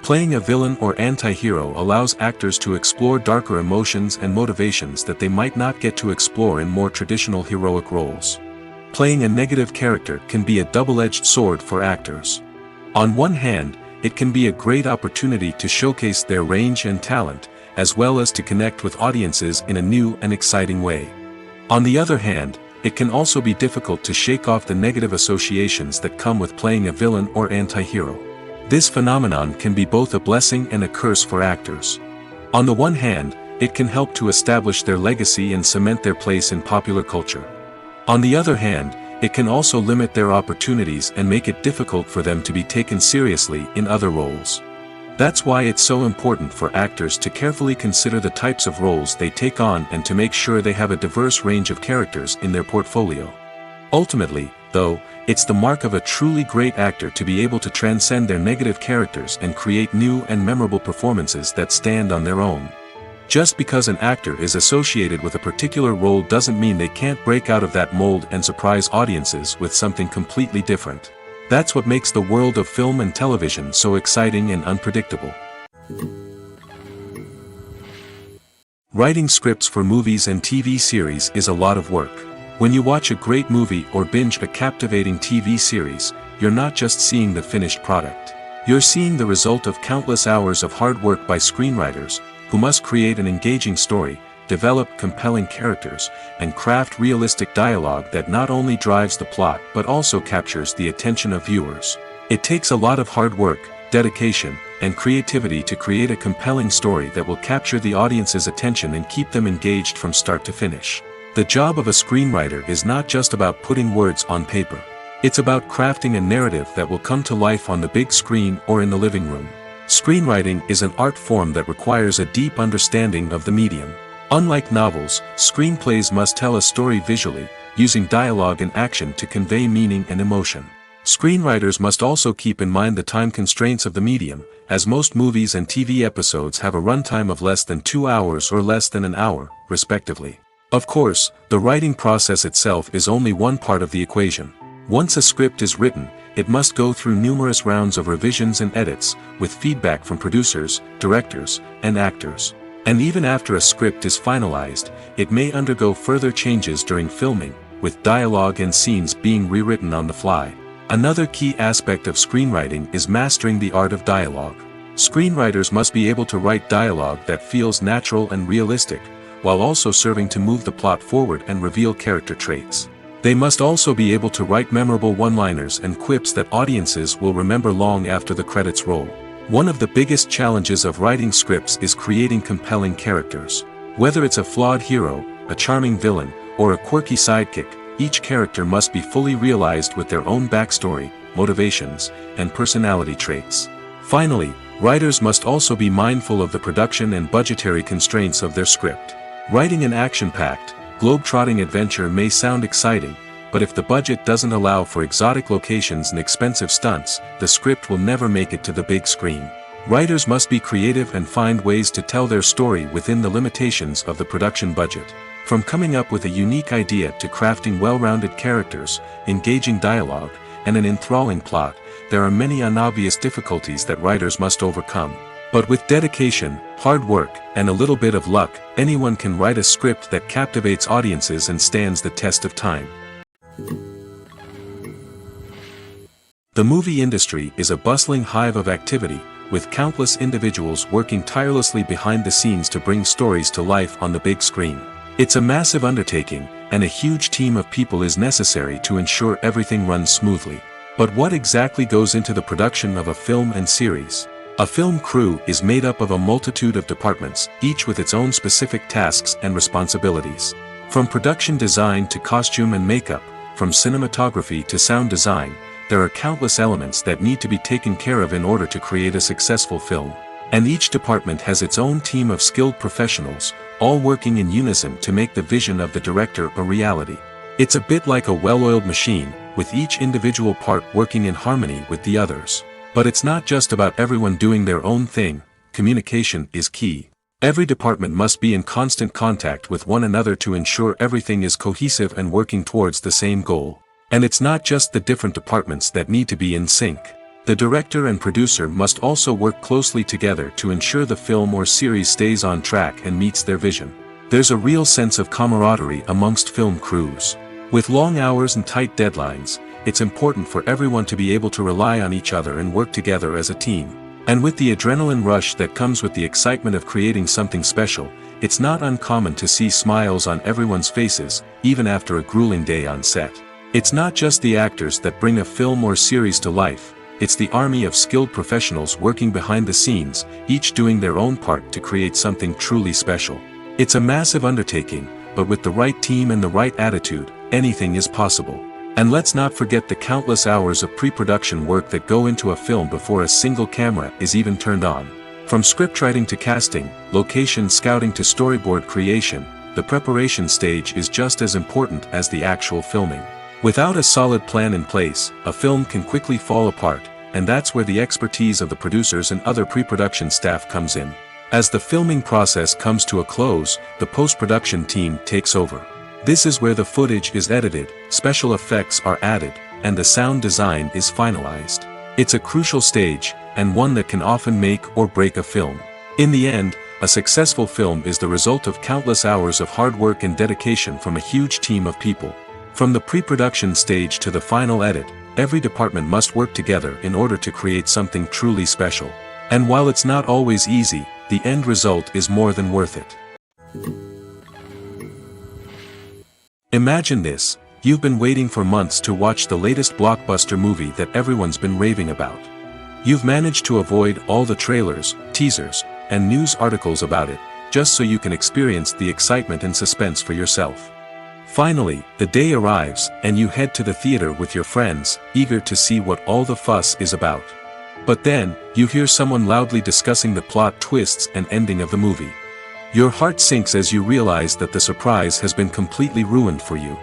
Playing a villain or anti-hero allows actors to explore darker emotions and motivations that they might not get to explore in more traditional heroic roles. Playing a negative character can be a double-edged sword for actors. On one hand, it can be a great opportunity to showcase their range and talent, as well as to connect with audiences in a new and exciting way. On the other hand, it can also be difficult to shake off the negative associations that come with playing a villain or anti-hero. This phenomenon can be both a blessing and a curse for actors. On the one hand, it can help to establish their legacy and cement their place in popular culture. On the other hand, it can also limit their opportunities and make it difficult for them to be taken seriously in other roles. That's why it's so important for actors to carefully consider the types of roles they take on and to make sure they have a diverse range of characters in their portfolio. Ultimately, though, it's the mark of a truly great actor to be able to transcend their negative characters and create new and memorable performances that stand on their own. Just because an actor is associated with a particular role doesn't mean they can't break out of that mold and surprise audiences with something completely different. That's what makes the world of film and television so exciting and unpredictable. Writing scripts for movies and TV series is a lot of work. When you watch a great movie or binge a captivating TV series, you're not just seeing the finished product. You're seeing the result of countless hours of hard work by screenwriters, who must create an engaging story, develop compelling characters, and craft realistic dialogue that not only drives the plot but also captures the attention of viewers. It takes a lot of hard work, dedication, and creativity to create a compelling story that will capture the audience's attention and keep them engaged from start to finish. The job of a screenwriter is not just about putting words on paper. It's about crafting a narrative that will come to life on the big screen or in the living room. Screenwriting is an art form that requires a deep understanding of the medium. Unlike novels, screenplays must tell a story visually, using dialogue and action to convey meaning and emotion. Screenwriters must also keep in mind the time constraints of the medium, as most movies and TV episodes have a runtime of less than 2 hours or less than an hour, respectively. Of course, the writing process itself is only one part of the equation. Once a script is written, it must go through numerous rounds of revisions and edits, with feedback from producers, directors, and actors. And even after a script is finalized, it may undergo further changes during filming, with dialogue and scenes being rewritten on the fly. Another key aspect of screenwriting is mastering the art of dialogue. Screenwriters must be able to write dialogue that feels natural and realistic, while also serving to move the plot forward and reveal character traits. They must also be able to write memorable one-liners and quips that audiences will remember long after the credits roll. One of the biggest challenges of writing scripts is creating compelling characters. Whether it's a flawed hero, a charming villain, or a quirky sidekick, each character must be fully realized with their own backstory, motivations, and personality traits. Finally, writers must also be mindful of the production and budgetary constraints of their script. Writing an action-packed, globe-trotting adventure may sound exciting, but if the budget doesn't allow for exotic locations and expensive stunts, the script will never make it to the big screen. Writers must be creative and find ways to tell their story within the limitations of the production budget. From coming up with a unique idea to crafting well-rounded characters, engaging dialogue, and an enthralling plot, there are many unobvious difficulties that writers must overcome. But with dedication, hard work, and a little bit of luck, anyone can write a script that captivates audiences and stands the test of time. The movie industry is a bustling hive of activity, with countless individuals working tirelessly behind the scenes to bring stories to life on the big screen. It's a massive undertaking, and a huge team of people is necessary to ensure everything runs smoothly. But what exactly goes into the production of a film and series? A film crew is made up of a multitude of departments, each with its own specific tasks and responsibilities. From production design to costume and makeup, from cinematography to sound design, there are countless elements that need to be taken care of in order to create a successful film. And each department has its own team of skilled professionals, all working in unison to make the vision of the director a reality. It's a bit like a well-oiled machine, with each individual part working in harmony with the others. But it's not just about everyone doing their own thing. Communication is key. Every department must be in constant contact with one another to ensure everything is cohesive and working towards the same goal. And it's not just the different departments that need to be in sync. The director and producer must also work closely together to ensure the film or series stays on track and meets their vision. There's a real sense of camaraderie amongst film crews. With long hours and tight deadlines, it's important for everyone to be able to rely on each other and work together as a team. And with the adrenaline rush that comes with the excitement of creating something special, it's not uncommon to see smiles on everyone's faces, even after a grueling day on set. It's not just the actors that bring a film or series to life, it's the army of skilled professionals working behind the scenes, each doing their own part to create something truly special. It's a massive undertaking, but with the right team and the right attitude, anything is possible. And let's not forget the countless hours of pre-production work that go into a film before a single camera is even turned on. From scriptwriting to casting, location scouting to storyboard creation, the preparation stage is just as important as the actual filming. Without a solid plan in place, a film can quickly fall apart, and that's where the expertise of the producers and other pre-production staff comes in. As the filming process comes to a close, the post-production team takes over. This is where the footage is edited, special effects are added, and the sound design is finalized. It's a crucial stage, and one that can often make or break a film. In the end, a successful film is the result of countless hours of hard work and dedication from a huge team of people. From the pre-production stage to the final edit, every department must work together in order to create something truly special. And while it's not always easy, the end result is more than worth it. Imagine this, you've been waiting for months to watch the latest blockbuster movie that everyone's been raving about. You've managed to avoid all the trailers, teasers, and news articles about it, just so you can experience the excitement and suspense for yourself. Finally, the day arrives, and you head to the theater with your friends, eager to see what all the fuss is about. But then, you hear someone loudly discussing the plot twists and ending of the movie. Your heart sinks as you realize that the surprise has been completely ruined for you.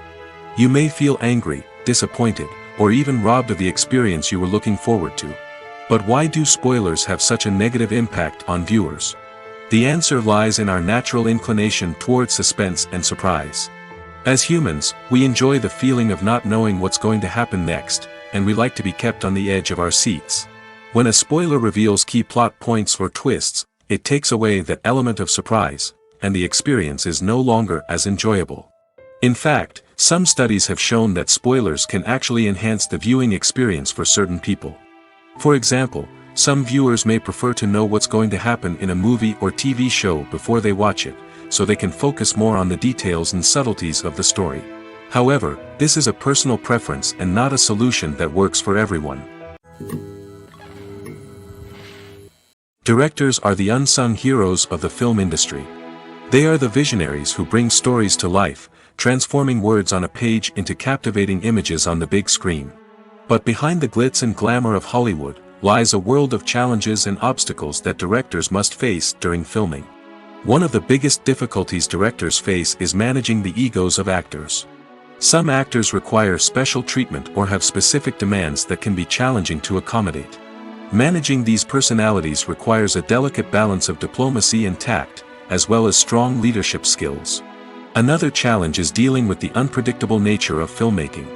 You may feel angry, disappointed, or even robbed of the experience you were looking forward to. But why do spoilers have such a negative impact on viewers? The answer lies in our natural inclination toward suspense and surprise. As humans, we enjoy the feeling of not knowing what's going to happen next, and we like to be kept on the edge of our seats. When a spoiler reveals key plot points or twists, it takes away that element of surprise, and the experience is no longer as enjoyable. In fact, some studies have shown that spoilers can actually enhance the viewing experience for certain people. For example, some viewers may prefer to know what's going to happen in a movie or TV show before they watch it, so they can focus more on the details and subtleties of the story. However, this is a personal preference and not a solution that works for everyone. Directors are the unsung heroes of the film industry. They are the visionaries who bring stories to life, transforming words on a page into captivating images on the big screen. But behind the glitz and glamour of Hollywood, lies a world of challenges and obstacles that directors must face during filming. One of the biggest difficulties directors face is managing the egos of actors. Some actors require special treatment or have specific demands that can be challenging to accommodate. Managing these personalities requires a delicate balance of diplomacy and tact, as well as strong leadership skills. Another challenge is dealing with the unpredictable nature of filmmaking.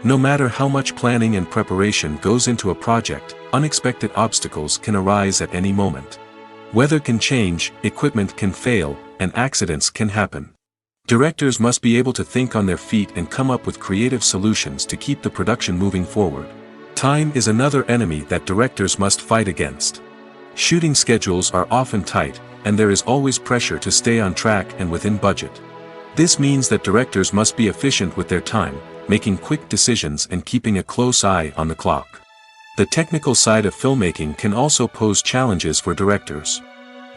No matter how much planning and preparation goes into a project, unexpected obstacles can arise at any moment. Weather can change, equipment can fail, and accidents can happen. Directors must be able to think on their feet and come up with creative solutions to keep the production moving forward. Time is another enemy that directors must fight against. Shooting schedules are often tight, and there is always pressure to stay on track and within budget. This means that directors must be efficient with their time, making quick decisions and keeping a close eye on the clock. The technical side of filmmaking can also pose challenges for directors.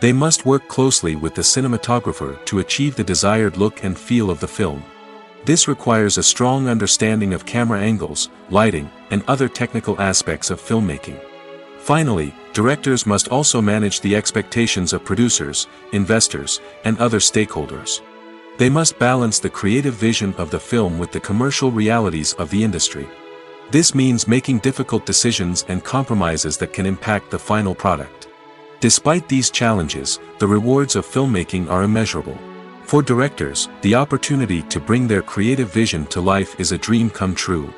They must work closely with the cinematographer to achieve the desired look and feel of the film. This requires a strong understanding of camera angles, lighting, and other technical aspects of filmmaking. Finally, directors must also manage the expectations of producers, investors, and other stakeholders. They must balance the creative vision of the film with the commercial realities of the industry. This means making difficult decisions and compromises that can impact the final product. Despite these challenges, the rewards of filmmaking are immeasurable. For directors, the opportunity to bring their creative vision to life is a dream come true.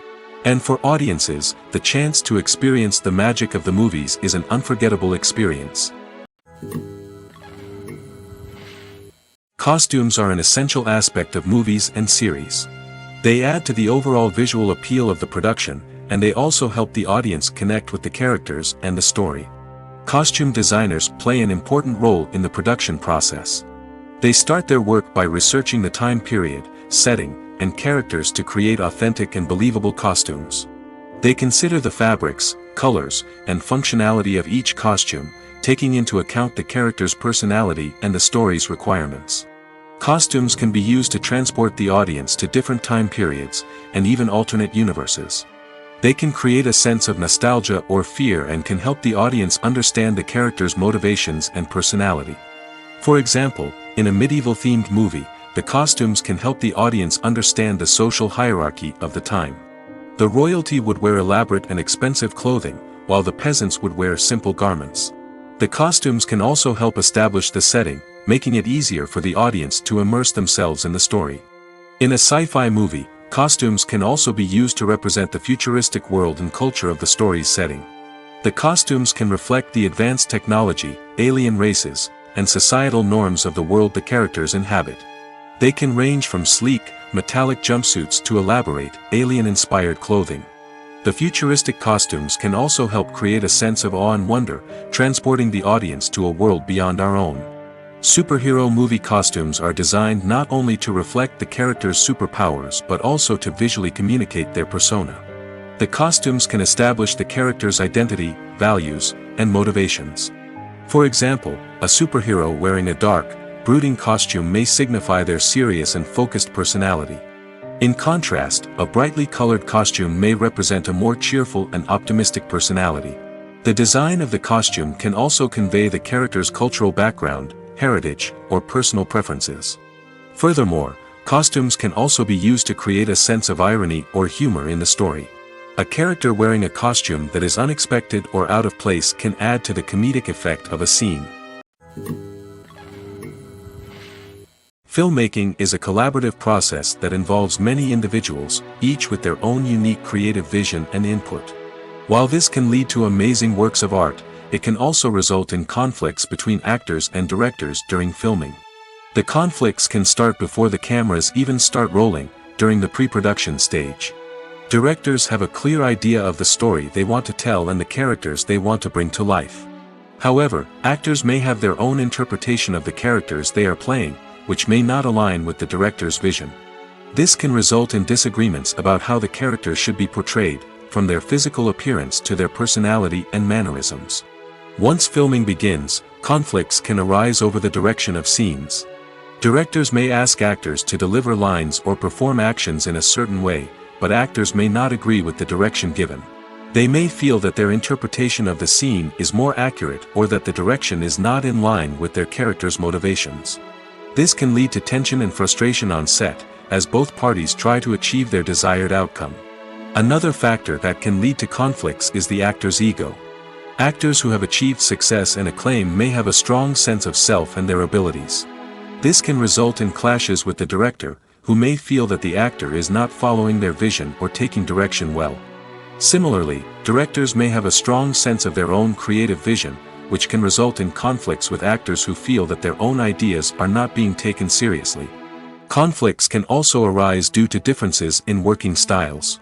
And for audiences, the chance to experience the magic of the movies is an unforgettable experience. Costumes are an essential aspect of movies and series. They add to the overall visual appeal of the production, and they also help the audience connect with the characters and the story. Costume designers play an important role in the production process. They start their work by researching the time period, setting, and characters to create authentic and believable costumes. They consider the fabrics, colors, and functionality of each costume, taking into account the character's personality and the story's requirements. Costumes can be used to transport the audience to different time periods, and even alternate universes. They can create a sense of nostalgia or fear and can help the audience understand the character's motivations and personality. For example, in a medieval-themed movie, the costumes can help the audience understand the social hierarchy of the time. The royalty would wear elaborate and expensive clothing, while the peasants would wear simple garments. The costumes can also help establish the setting, making it easier for the audience to immerse themselves in the story. In a sci-fi movie, costumes can also be used to represent the futuristic world and culture of the story's setting. The costumes can reflect the advanced technology, alien races, and societal norms of the world the characters inhabit. They can range from sleek, metallic jumpsuits to elaborate, alien-inspired clothing. The futuristic costumes can also help create a sense of awe and wonder, transporting the audience to a world beyond our own. Superhero movie costumes are designed not only to reflect the character's superpowers but also to visually communicate their persona. The costumes can establish the character's identity, values, and motivations. For example, a superhero wearing a dark, brooding costume may signify their serious and focused personality. In contrast, a brightly colored costume may represent a more cheerful and optimistic personality. The design of the costume can also convey the character's cultural background, heritage, or personal preferences. Furthermore, costumes can also be used to create a sense of irony or humor in the story. A character wearing a costume that is unexpected or out of place can add to the comedic effect of a scene. Filmmaking is a collaborative process that involves many individuals, each with their own unique creative vision and input. While this can lead to amazing works of art, it can also result in conflicts between actors and directors during filming. The conflicts can start before the cameras even start rolling, during the pre-production stage. Directors have a clear idea of the story they want to tell and the characters they want to bring to life. However, actors may have their own interpretation of the characters they are playing, which may not align with the director's vision. This can result in disagreements about how the characters should be portrayed, from their physical appearance to their personality and mannerisms. Once filming begins, conflicts can arise over the direction of scenes. Directors may ask actors to deliver lines or perform actions in a certain way, but actors may not agree with the direction given. They may feel that their interpretation of the scene is more accurate or that the direction is not in line with their character's motivations. This can lead to tension and frustration on set, as both parties try to achieve their desired outcome. Another factor that can lead to conflicts is the actor's ego. Actors who have achieved success and acclaim may have a strong sense of self and their abilities. This can result in clashes with the director, who may feel that the actor is not following their vision or taking direction well. Similarly, directors may have a strong sense of their own creative vision, which can result in conflicts with actors who feel that their own ideas are not being taken seriously. Conflicts can also arise due to differences in working styles.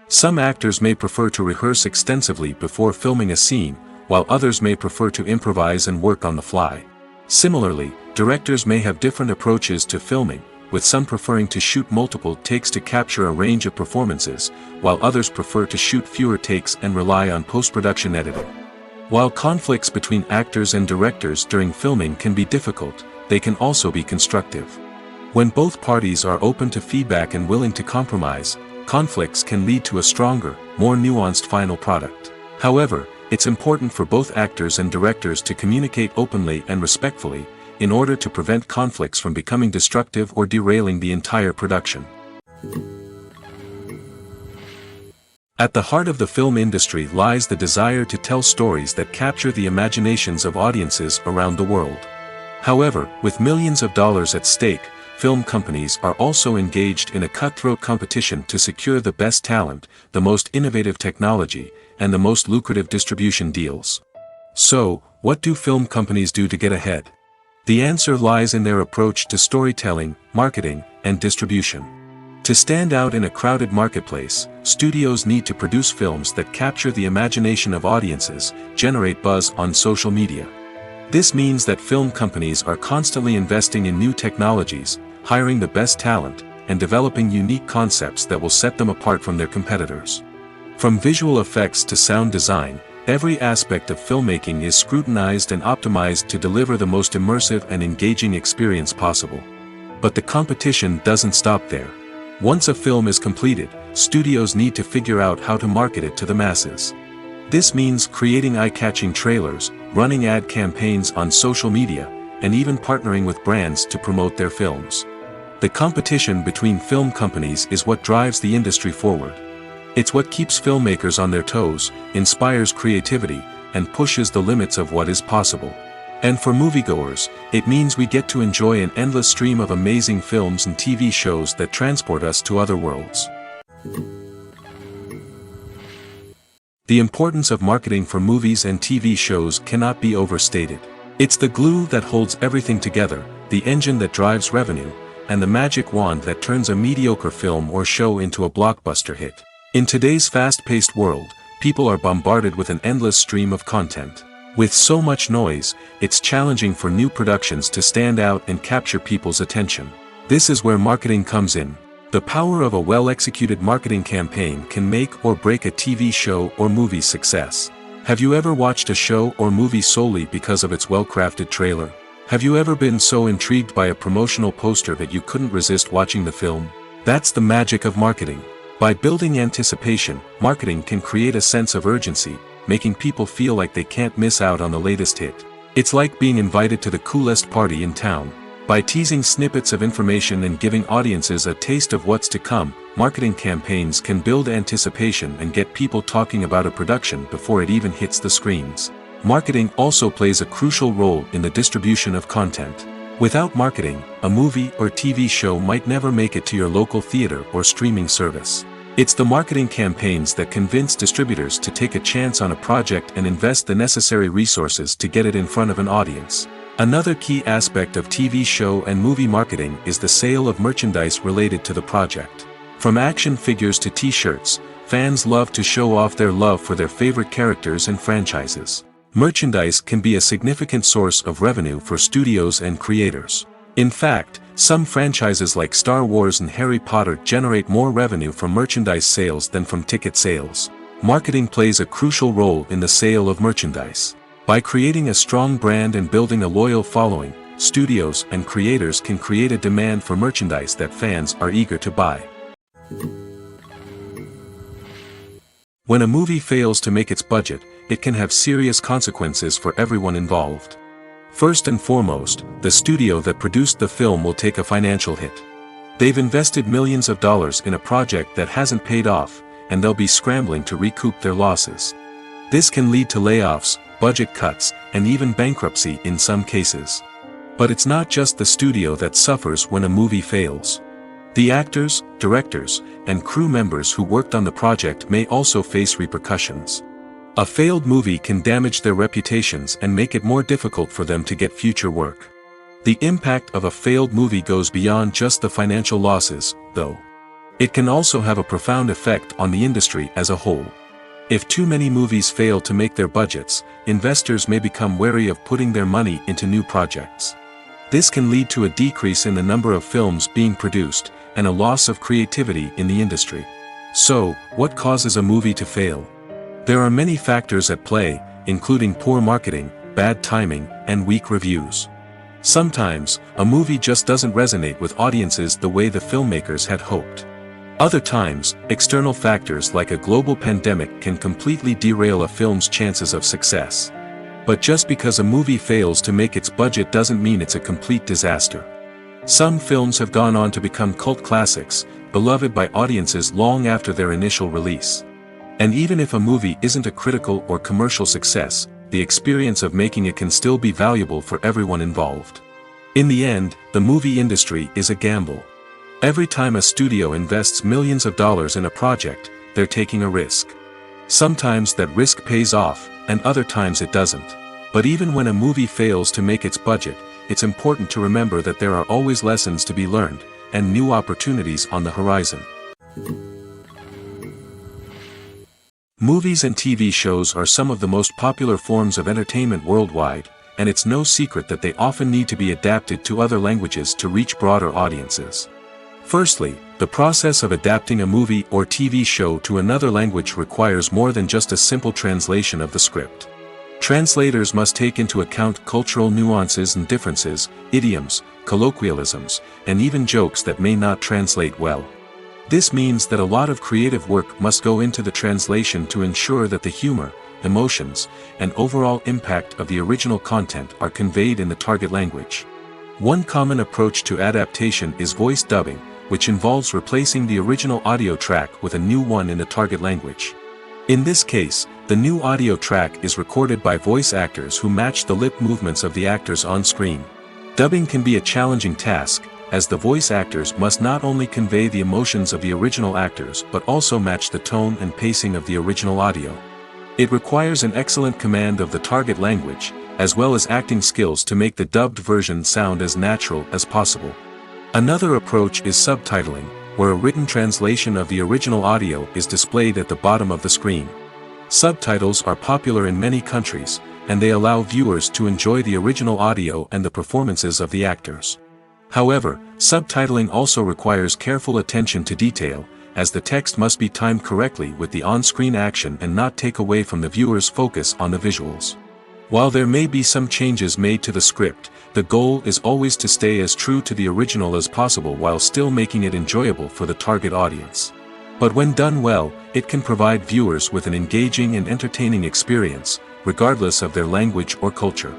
Some actors may prefer to rehearse extensively before filming a scene, while others may prefer to improvise and work on the fly. Similarly, directors may have different approaches to filming, with some preferring to shoot multiple takes to capture a range of performances, while others prefer to shoot fewer takes and rely on post-production editing. While conflicts between actors and directors during filming can be difficult, they can also be constructive. When both parties are open to feedback and willing to compromise, conflicts can lead to a stronger, more nuanced final product. However, it's important for both actors and directors to communicate openly and respectfully, in order to prevent conflicts from becoming destructive or derailing the entire production. At the heart of the film industry lies the desire to tell stories that capture the imaginations of audiences around the world. However, with millions of dollars at stake, film companies are also engaged in a cutthroat competition to secure the best talent, the most innovative technology, and the most lucrative distribution deals. So, what do film companies do to get ahead? The answer lies in their approach to storytelling, marketing, and distribution. To stand out in a crowded marketplace, studios need to produce films that capture the imagination of audiences, generate buzz on social media. This means that film companies are constantly investing in new technologies, hiring the best talent, and developing unique concepts that will set them apart from their competitors. From visual effects to sound design, every aspect of filmmaking is scrutinized and optimized to deliver the most immersive and engaging experience possible. But the competition doesn't stop there. Once a film is completed, studios need to figure out how to market it to the masses. This means creating eye-catching trailers, running ad campaigns on social media, and even partnering with brands to promote their films. The competition between film companies is what drives the industry forward. It's what keeps filmmakers on their toes, inspires creativity, and pushes the limits of what is possible. And for moviegoers, it means we get to enjoy an endless stream of amazing films and TV shows that transport us to other worlds. The importance of marketing for movies and TV shows cannot be overstated. It's the glue that holds everything together, the engine that drives revenue, and the magic wand that turns a mediocre film or show into a blockbuster hit. In today's fast-paced world, people are bombarded with an endless stream of content. With so much noise, it's challenging for new productions to stand out and capture people's attention. This is where marketing comes in. The power of a well-executed marketing campaign can make or break a TV show or movie's success. Have you ever watched a show or movie solely because of its well-crafted trailer? Have you ever been so intrigued by a promotional poster that you couldn't resist watching the film? That's the magic of marketing. By building anticipation, marketing can create a sense of urgency, making people feel like they can't miss out on the latest hit. It's like being invited to the coolest party in town. By teasing snippets of information and giving audiences a taste of what's to come, marketing campaigns can build anticipation and get people talking about a production before it even hits the screens. Marketing also plays a crucial role in the distribution of content. Without marketing, a movie or TV show might never make it to your local theater or streaming service. It's the marketing campaigns that convince distributors to take a chance on a project and invest the necessary resources to get it in front of an audience. Another key aspect of TV show and movie marketing is the sale of merchandise related to the project. From action figures to t-shirts, fans love to show off their love for their favorite characters and franchises. Merchandise can be a significant source of revenue for studios and creators. In fact, some franchises like Star Wars and Harry Potter generate more revenue from merchandise sales than from ticket sales. Marketing plays a crucial role in the sale of merchandise. By creating a strong brand and building a loyal following, studios and creators can create a demand for merchandise that fans are eager to buy. When a movie fails to make its budget, it can have serious consequences for everyone involved. First and foremost, the studio that produced the film will take a financial hit. They've invested millions of dollars in a project that hasn't paid off, and they'll be scrambling to recoup their losses. This can lead to layoffs, budget cuts, and even bankruptcy in some cases. But it's not just the studio that suffers when a movie fails. The actors, directors, and crew members who worked on the project may also face repercussions. A failed movie can damage their reputations and make it more difficult for them to get future work. The impact of a failed movie goes beyond just the financial losses, though. It can also have a profound effect on the industry as a whole. If too many movies fail to make their budgets, investors may become wary of putting their money into new projects. This can lead to a decrease in the number of films being produced, and a loss of creativity in the industry. So, what causes a movie to fail? There are many factors at play, including poor marketing, bad timing, and weak reviews. Sometimes, a movie just doesn't resonate with audiences the way the filmmakers had hoped. Other times, external factors like a global pandemic can completely derail a film's chances of success. But just because a movie fails to make its budget doesn't mean it's a complete disaster. Some films have gone on to become cult classics, beloved by audiences long after their initial release. And even if a movie isn't a critical or commercial success, the experience of making it can still be valuable for everyone involved. In the end, the movie industry is a gamble. Every time a studio invests millions of dollars in a project, they're taking a risk. Sometimes that risk pays off, and other times it doesn't. But even when a movie fails to make its budget, it's important to remember that there are always lessons to be learned, and new opportunities on the horizon. Movies and TV shows are some of the most popular forms of entertainment worldwide, and it's no secret that they often need to be adapted to other languages to reach broader audiences. Firstly, the process of adapting a movie or TV show to another language requires more than just a simple translation of the script. Translators must take into account cultural nuances and differences, idioms, colloquialisms, and even jokes that may not translate well. This means that a lot of creative work must go into the translation to ensure that the humor, emotions, and overall impact of the original content are conveyed in the target language. One common approach to adaptation is voice dubbing, which involves replacing the original audio track with a new one in the target language. In this case, the new audio track is recorded by voice actors who match the lip movements of the actors on screen. Dubbing can be a challenging task, as the voice actors must not only convey the emotions of the original actors but also match the tone and pacing of the original audio. It requires an excellent command of the target language, as well as acting skills to make the dubbed version sound as natural as possible. Another approach is subtitling, where a written translation of the original audio is displayed at the bottom of the screen. Subtitles are popular in many countries, and they allow viewers to enjoy the original audio and the performances of the actors. However, subtitling also requires careful attention to detail, as the text must be timed correctly with the on-screen action and not take away from the viewer's focus on the visuals. While there may be some changes made to the script, the goal is always to stay as true to the original as possible while still making it enjoyable for the target audience. But when done well, it can provide viewers with an engaging and entertaining experience, regardless of their language or culture.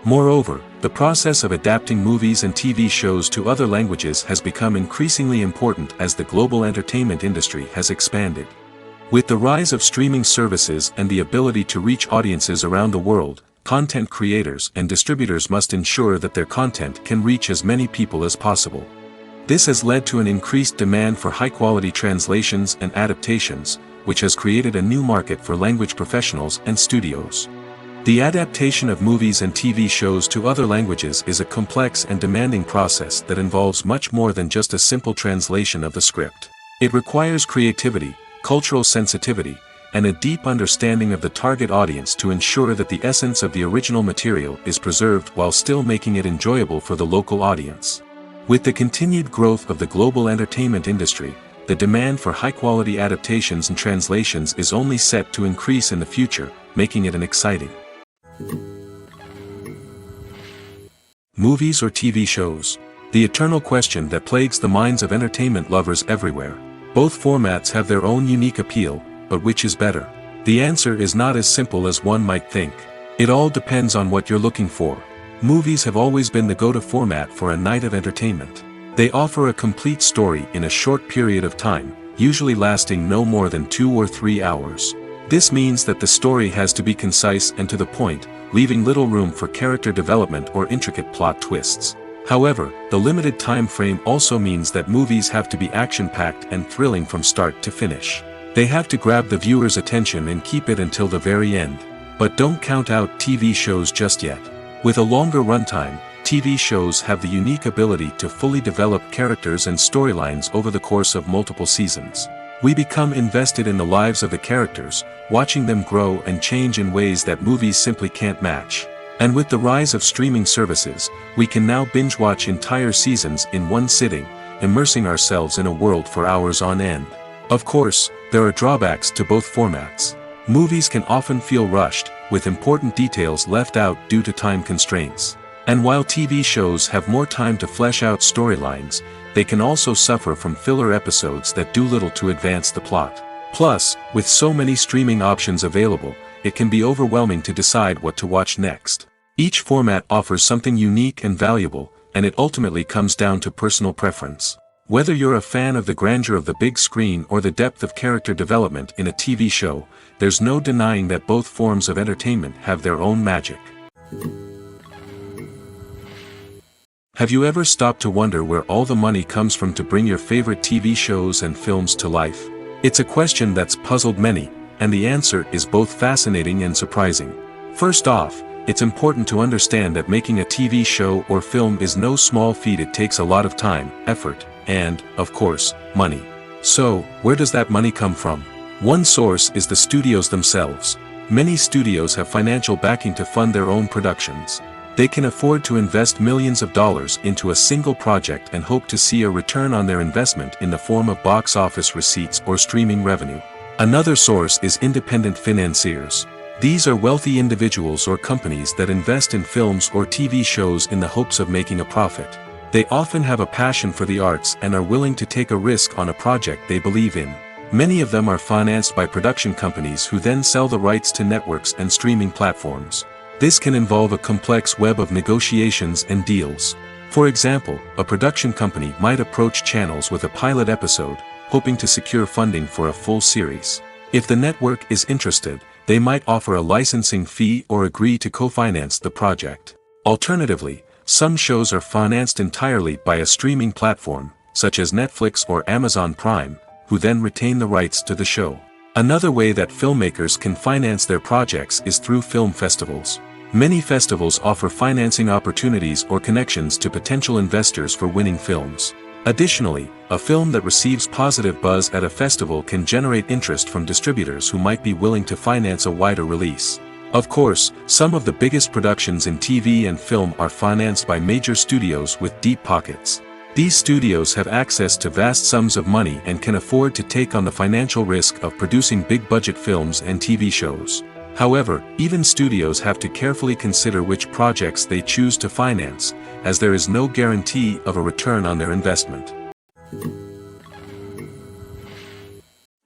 Moreover, the process of adapting movies and TV shows to other languages has become increasingly important as the global entertainment industry has expanded. With the rise of streaming services and the ability to reach audiences around the world, content creators and distributors must ensure that their content can reach as many people as possible. This has led to an increased demand for high-quality translations and adaptations, which has created a new market for language professionals and studios. The adaptation of movies and TV shows to other languages is a complex and demanding process that involves much more than just a simple translation of the script. It requires creativity, cultural sensitivity, and a deep understanding of the target audience to ensure that the essence of the original material is preserved while still making it enjoyable for the local audience. With the continued growth of the global entertainment industry, the demand for high-quality adaptations and translations is only set to increase in the future, making it an exciting movies or TV shows. The eternal question that plagues the minds of entertainment lovers everywhere. Both formats have their own unique appeal, but which is better? The answer is not as simple as one might think. It all depends on what you're looking for. Movies have always been the go-to format for a night of entertainment. They offer a complete story in a short period of time, usually lasting no more than 2 or 3 hours. This means that the story has to be concise and to the point, leaving little room for character development or intricate plot twists. However, the limited time frame also means that movies have to be action-packed and thrilling from start to finish. They have to grab the viewer's attention and keep it until the very end. But don't count out TV shows just yet. With a longer runtime, TV shows have the unique ability to fully develop characters and storylines over the course of multiple seasons. We become invested in the lives of the characters, watching them grow and change in ways that movies simply can't match. And with the rise of streaming services, we can now binge-watch entire seasons in one sitting, immersing ourselves in a world for hours on end. Of course, there are drawbacks to both formats. Movies can often feel rushed, with important details left out due to time constraints. And while TV shows have more time to flesh out storylines, they can also suffer from filler episodes that do little to advance the plot. Plus, with so many streaming options available, it can be overwhelming to decide what to watch next. Each format offers something unique and valuable, and it ultimately comes down to personal preference. Whether you're a fan of the grandeur of the big screen or the depth of character development in a TV show, there's no denying that both forms of entertainment have their own magic. Have you ever stopped to wonder where all the money comes from to bring your favorite TV shows and films to life? It's a question that's puzzled many, and the answer is both fascinating and surprising. First off, it's important to understand that making a TV show or film is no small feat. It takes a lot of time, effort, and, of course, money. So, where does that money come from? One source is the studios themselves. Many studios have financial backing to fund their own productions. They can afford to invest millions of dollars into a single project and hope to see a return on their investment in the form of box office receipts or streaming revenue. Another source is independent financiers. These are wealthy individuals or companies that invest in films or TV shows in the hopes of making a profit. They often have a passion for the arts and are willing to take a risk on a project they believe in. Many of them are financed by production companies who then sell the rights to networks and streaming platforms. This can involve a complex web of negotiations and deals. For example, a production company might approach channels with a pilot episode, hoping to secure funding for a full series. If the network is interested, they might offer a licensing fee or agree to co-finance the project. Alternatively, some shows are financed entirely by a streaming platform, such as Netflix or Amazon Prime, who then retain the rights to the show. Another way that filmmakers can finance their projects is through film festivals. Many festivals offer financing opportunities or connections to potential investors for winning films. Additionally, a film that receives positive buzz at a festival can generate interest from distributors who might be willing to finance a wider release. Of course, some of the biggest productions in TV and film are financed by major studios with deep pockets. These studios have access to vast sums of money and can afford to take on the financial risk of producing big-budget films and TV shows. However, even studios have to carefully consider which projects they choose to finance, as there is no guarantee of a return on their investment.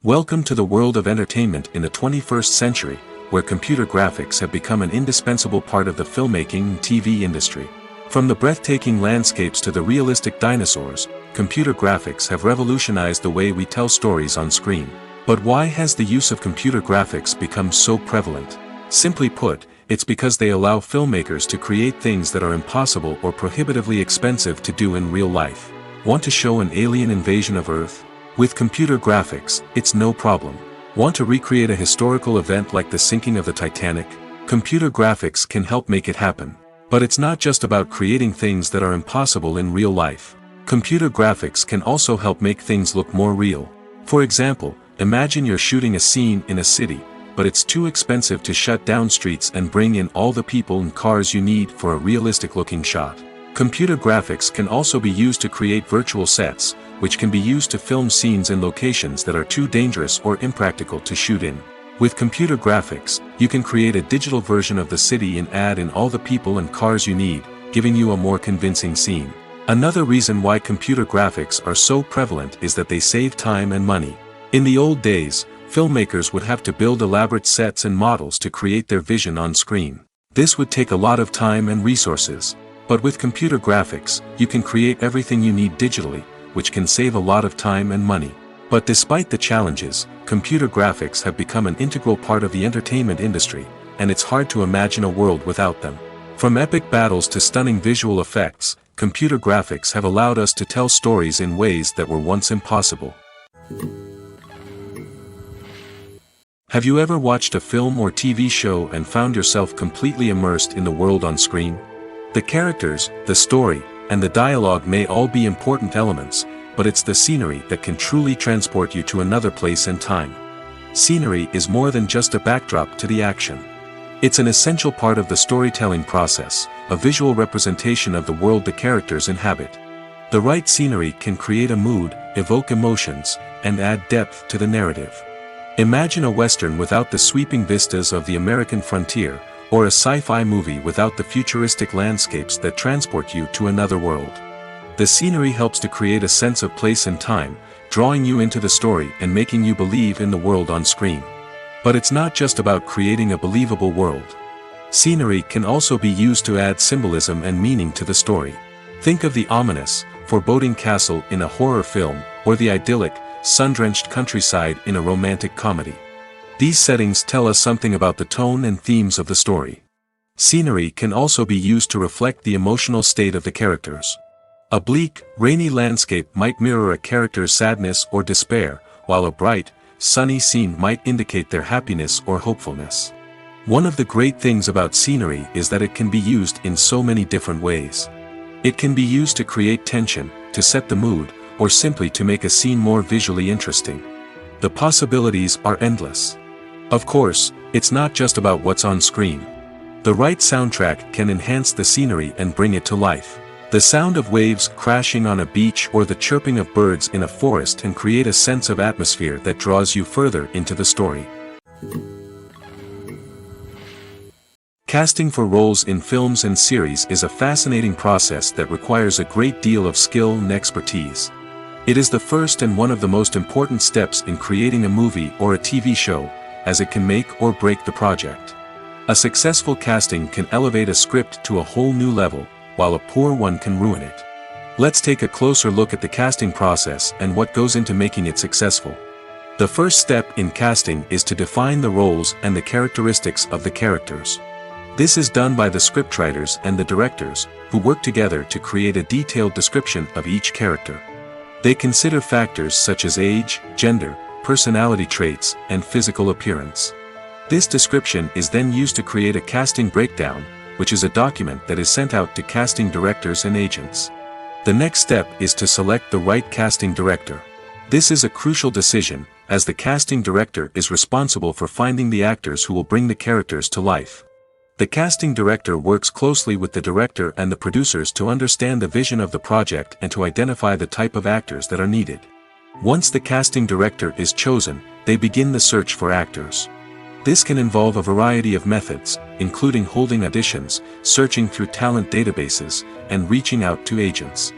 Welcome to the world of entertainment in the 21st century, where computer graphics have become an indispensable part of the filmmaking and TV industry. From the breathtaking landscapes to the realistic dinosaurs, computer graphics have revolutionized the way we tell stories on screen. But why has the use of computer graphics become so prevalent? Simply put, it's because they allow filmmakers to create things that are impossible or prohibitively expensive to do in real life. Want to show an alien invasion of Earth? With computer graphics, it's no problem. Want to recreate a historical event like the sinking of the Titanic? Computer graphics can help make it happen. But it's not just about creating things that are impossible in real life. Computer graphics can also help make things look more real. For example, imagine you're shooting a scene in a city, but it's too expensive to shut down streets and bring in all the people and cars you need for a realistic-looking shot. Computer graphics can also be used to create virtual sets, which can be used to film scenes in locations that are too dangerous or impractical to shoot in. With computer graphics, you can create a digital version of the city and add in all the people and cars you need, giving you a more convincing scene. Another reason why computer graphics are so prevalent is that they save time and money. In the old days, filmmakers would have to build elaborate sets and models to create their vision on screen. This would take a lot of time and resources. But with computer graphics, you can create everything you need digitally, which can save a lot of time and money. But despite the challenges, computer graphics have become an integral part of the entertainment industry, and it's hard to imagine a world without them. From epic battles to stunning visual effects, computer graphics have allowed us to tell stories in ways that were once impossible. Have you ever watched a film or TV show and found yourself completely immersed in the world on screen? The characters, the story, and the dialogue may all be important elements, but it's the scenery that can truly transport you to another place and time. Scenery is more than just a backdrop to the action. It's an essential part of the storytelling process, a visual representation of the world the characters inhabit. The right scenery can create a mood, evoke emotions, and add depth to the narrative. Imagine a Western without the sweeping vistas of the American frontier, or a sci-fi movie without the futuristic landscapes that transport you to another world. The scenery helps to create a sense of place and time, drawing you into the story and making you believe in the world on screen. But it's not just about creating a believable world. Scenery can also be used to add symbolism and meaning to the story. Think of the ominous, foreboding castle in a horror film, or the idyllic, sun-drenched countryside in a romantic comedy. These settings tell us something about the tone and themes of the story. Scenery can also be used to reflect the emotional state of the characters. A bleak, rainy landscape might mirror a character's sadness or despair, while a bright, sunny scene might indicate their happiness or hopefulness. One of the great things about scenery is that it can be used in so many different ways. It can be used to create tension, to set the mood, or simply to make a scene more visually interesting. The possibilities are endless. Of course, it's not just about what's on screen. The right soundtrack can enhance the scenery and bring it to life. The sound of waves crashing on a beach or the chirping of birds in a forest can create a sense of atmosphere that draws you further into the story. Casting for roles in films and series is a fascinating process that requires a great deal of skill and expertise. It is the first and one of the most important steps in creating a movie or a TV show, as it can make or break the project. A successful casting can elevate a script to a whole new level, while a poor one can ruin it. Let's take a closer look at the casting process and what goes into making it successful. The first step in casting is to define the roles and the characteristics of the characters. This is done by the scriptwriters and the directors, who work together to create a detailed description of each character. They consider factors such as age, gender, personality traits, and physical appearance. This description is then used to create a casting breakdown, which is a document that is sent out to casting directors and agents. The next step is to select the right casting director. This is a crucial decision, as the casting director is responsible for finding the actors who will bring the characters to life. The casting director works closely with the director and the producers to understand the vision of the project and to identify the type of actors that are needed. Once the casting director is chosen, they begin the search for actors. This can involve a variety of methods, including holding auditions, searching through talent databases, and reaching out to agents.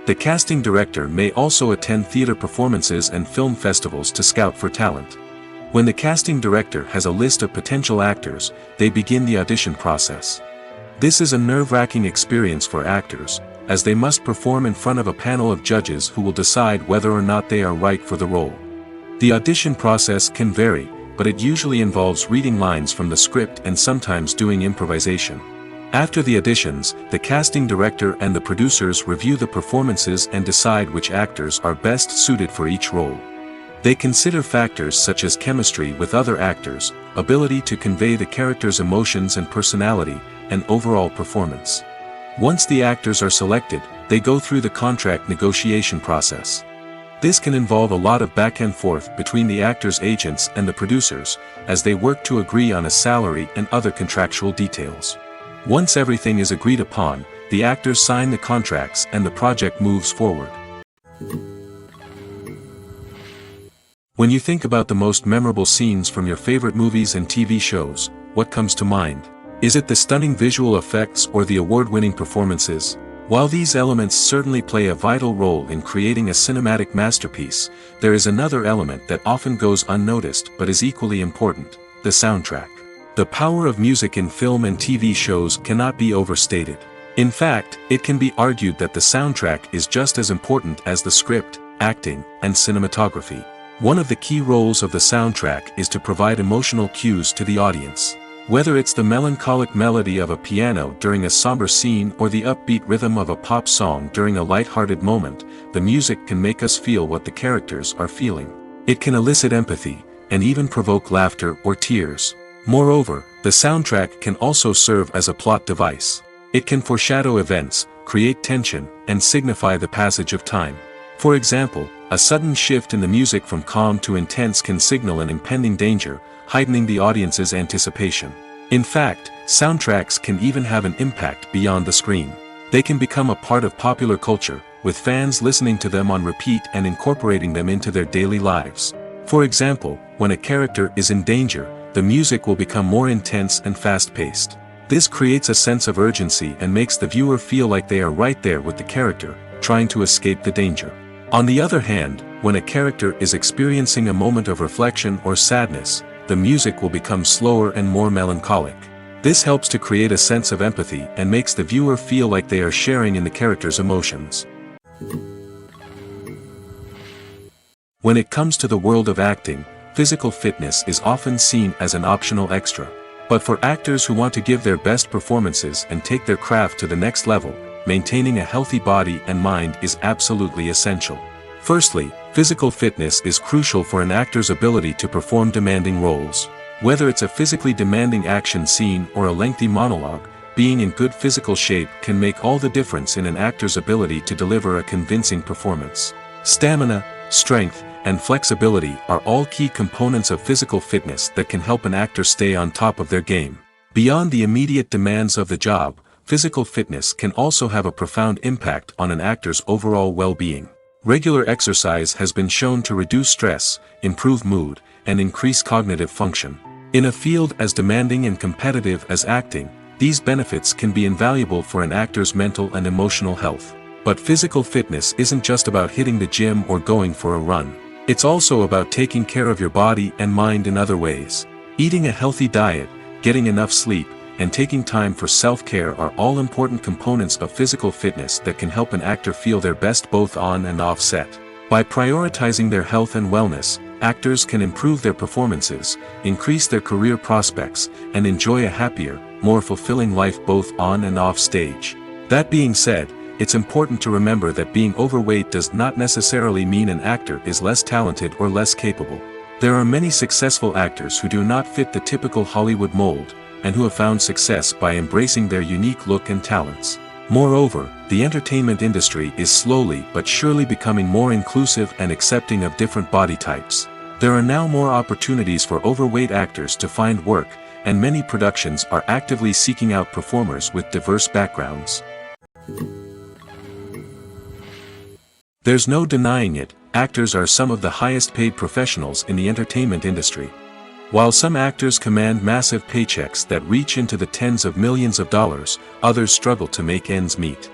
The casting director may also attend theater performances and film festivals to scout for talent. When the casting director has a list of potential actors, they begin the audition process. This is a nerve-wracking experience for actors, as they must perform in front of a panel of judges who will decide whether or not they are right for the role. The audition process can vary, but it usually involves reading lines from the script and sometimes doing improvisation. After the auditions, the casting director and the producers review the performances and decide which actors are best suited for each role. They consider factors such as chemistry with other actors, ability to convey the character's emotions and personality, and overall performance. Once the actors are selected, they go through the contract negotiation process. This can involve a lot of back and forth between the actors' agents and the producers, as they work to agree on a salary and other contractual details. Once everything is agreed upon, the actors sign the contracts and the project moves forward. When you think about the most memorable scenes from your favorite movies and TV shows, what comes to mind? Is it the stunning visual effects or the award-winning performances? While these elements certainly play a vital role in creating a cinematic masterpiece, there is another element that often goes unnoticed but is equally important: the soundtrack. The power of music in film and TV shows cannot be overstated. In fact, it can be argued that the soundtrack is just as important as the script, acting, and cinematography. One of the key roles of the soundtrack is to provide emotional cues to the audience. Whether it's the melancholic melody of a piano during a somber scene or the upbeat rhythm of a pop song during a light-hearted moment, the music can make us feel what the characters are feeling. It can elicit empathy, and even provoke laughter or tears. Moreover, the soundtrack can also serve as a plot device. It can foreshadow events, create tension, and signify the passage of time. For example, a sudden shift in the music from calm to intense can signal an impending danger, heightening the audience's anticipation. In fact, soundtracks can even have an impact beyond the screen. They can become a part of popular culture, with fans listening to them on repeat and incorporating them into their daily lives. For example, when a character is in danger, the music will become more intense and fast-paced. This creates a sense of urgency and makes the viewer feel like they are right there with the character, trying to escape the danger. On the other hand, when a character is experiencing a moment of reflection or sadness, the music will become slower and more melancholic. This helps to create a sense of empathy and makes the viewer feel like they are sharing in the character's emotions. When it comes to the world of acting, physical fitness is often seen as an optional extra. But for actors who want to give their best performances and take their craft to the next level, maintaining a healthy body and mind is absolutely essential. Firstly, physical fitness is crucial for an actor's ability to perform demanding roles. Whether it's a physically demanding action scene or a lengthy monologue, being in good physical shape can make all the difference in an actor's ability to deliver a convincing performance. Stamina, strength, and flexibility are all key components of physical fitness that can help an actor stay on top of their game. Beyond the immediate demands of the job, physical fitness can also have a profound impact on an actor's overall well-being. Regular exercise has been shown to reduce stress, improve mood, and increase cognitive function. In a field as demanding and competitive as acting, these benefits can be invaluable for an actor's mental and emotional health. But physical fitness isn't just about hitting the gym or going for a run. It's also about taking care of your body and mind in other ways. Eating a healthy diet, getting enough sleep, and taking time for self-care are all important components of physical fitness that can help an actor feel their best both on and off set. By prioritizing their health and wellness, actors can improve their performances, increase their career prospects, and enjoy a happier, more fulfilling life both on and off stage. That being said, it's important to remember that being overweight does not necessarily mean an actor is less talented or less capable. There are many successful actors who do not fit the typical Hollywood mold, and who have found success by embracing their unique look and talents. Moreover, the entertainment industry is slowly but surely becoming more inclusive and accepting of different body types. There are now more opportunities for overweight actors to find work, and many productions are actively seeking out performers with diverse backgrounds. There's no denying it, actors are some of the highest paid professionals in the entertainment industry. While some actors command massive paychecks that reach into the tens of millions of dollars, others struggle to make ends meet.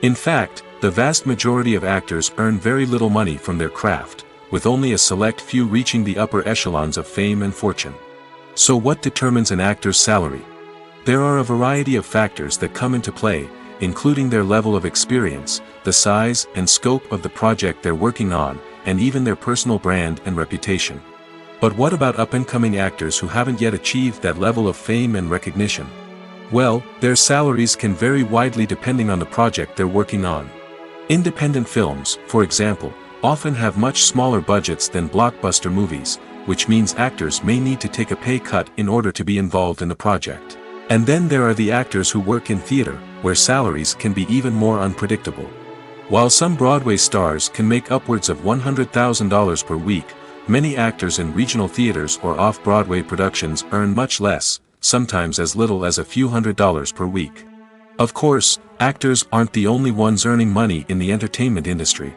In fact, the vast majority of actors earn very little money from their craft, with only a select few reaching the upper echelons of fame and fortune. So what determines an actor's salary? There are a variety of factors that come into play, including their level of experience, the size and scope of the project they're working on, and even their personal brand and reputation. But what about up-and-coming actors who haven't yet achieved that level of fame and recognition? Well, their salaries can vary widely depending on the project they're working on. Independent films, for example, often have much smaller budgets than blockbuster movies, which means actors may need to take a pay cut in order to be involved in the project. And then there are the actors who work in theater, where salaries can be even more unpredictable. While some Broadway stars can make upwards of $100,000 per week, many actors in regional theaters or off-Broadway productions earn much less, sometimes as little as a few $100s per week. Of course, actors aren't the only ones earning money in the entertainment industry.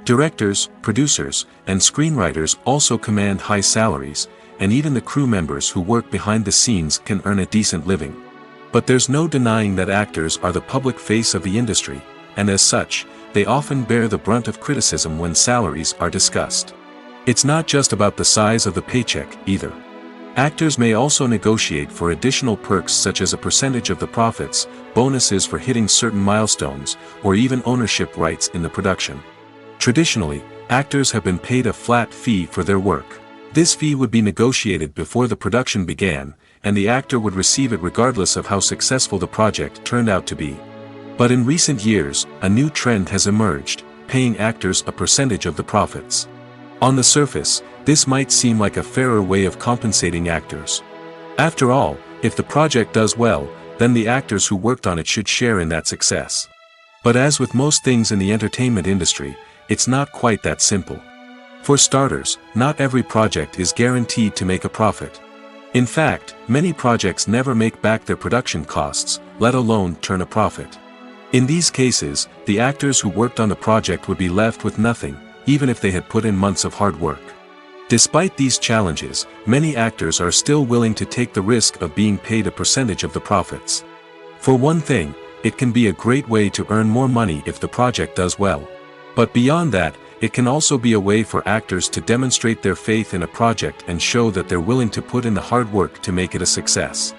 Directors, producers, and screenwriters also command high salaries, and even the crew members who work behind the scenes can earn a decent living. But there's no denying that actors are the public face of the industry, and as such, they often bear the brunt of criticism when salaries are discussed. It's not just about the size of the paycheck, either. Actors may also negotiate for additional perks such as a percentage of the profits, bonuses for hitting certain milestones, or even ownership rights in the production. Traditionally, actors have been paid a flat fee for their work. This fee would be negotiated before the production began, and the actor would receive it regardless of how successful the project turned out to be. But in recent years, a new trend has emerged, paying actors a percentage of the profits. On the surface, this might seem like a fairer way of compensating actors. After all, if the project does well, then the actors who worked on it should share in that success. But as with most things in the entertainment industry, it's not quite that simple. For starters, not every project is guaranteed to make a profit. In fact, many projects never make back their production costs, let alone turn a profit. In these cases, the actors who worked on the project would be left with nothing, even if they had put in months of hard work. Despite these challenges, many actors are still willing to take the risk of being paid a percentage of the profits. For one thing, it can be a great way to earn more money if the project does well. But beyond that, it can also be a way for actors to demonstrate their faith in a project and show that they're willing to put in the hard work to make it a success.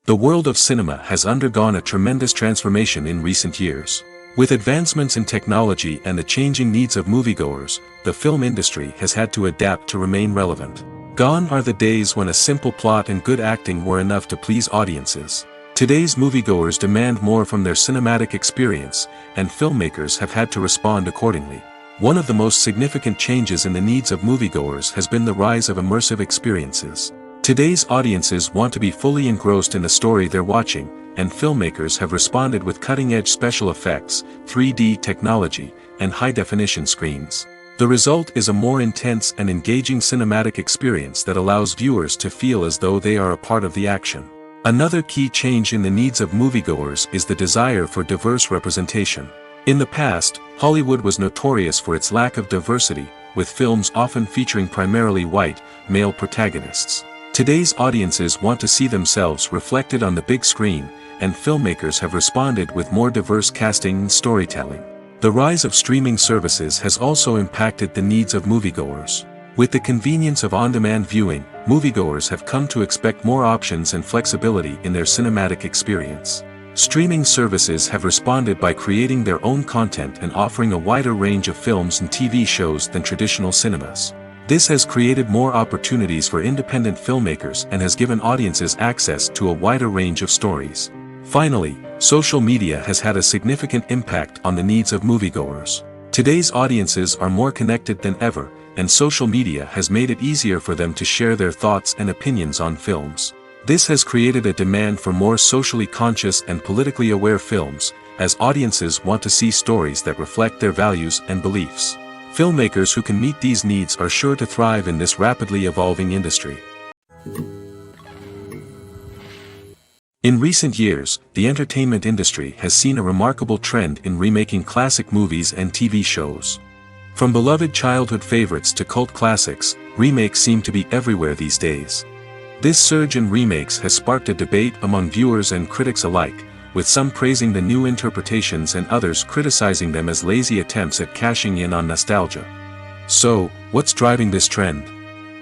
The world of cinema has undergone a tremendous transformation in recent years. With advancements in technology and the changing needs of moviegoers, the film industry has had to adapt to remain relevant. Gone are the days when a simple plot and good acting were enough to please audiences. Today's moviegoers demand more from their cinematic experience, and filmmakers have had to respond accordingly. One of the most significant changes in the needs of moviegoers has been the rise of immersive experiences. Today's audiences want to be fully engrossed in the story they're watching, and filmmakers have responded with cutting-edge special effects, 3D technology, and high-definition screens. The result is a more intense and engaging cinematic experience that allows viewers to feel as though they are a part of the action. Another key change in the needs of moviegoers is the desire for diverse representation. In the past, Hollywood was notorious for its lack of diversity, with films often featuring primarily white, male protagonists. Today's audiences want to see themselves reflected on the big screen, and filmmakers have responded with more diverse casting and storytelling. The rise of streaming services has also impacted the needs of moviegoers. With the convenience of on-demand viewing, moviegoers have come to expect more options and flexibility in their cinematic experience. Streaming services have responded by creating their own content and offering a wider range of films and TV shows than traditional cinemas. This has created more opportunities for independent filmmakers and has given audiences access to a wider range of stories. Finally, social media has had a significant impact on the needs of moviegoers. Today's audiences are more connected than ever, and social media has made it easier for them to share their thoughts and opinions on films. This has created a demand for more socially conscious and politically aware films, as audiences want to see stories that reflect their values and beliefs. Filmmakers who can meet these needs are sure to thrive in this rapidly evolving industry. In recent years, the entertainment industry has seen a remarkable trend in remaking classic movies and TV shows. From beloved childhood favorites to cult classics, remakes seem to be everywhere these days. This surge in remakes has sparked a debate among viewers and critics alike, with some praising the new interpretations and others criticizing them as lazy attempts at cashing in on nostalgia. So, what's driving this trend?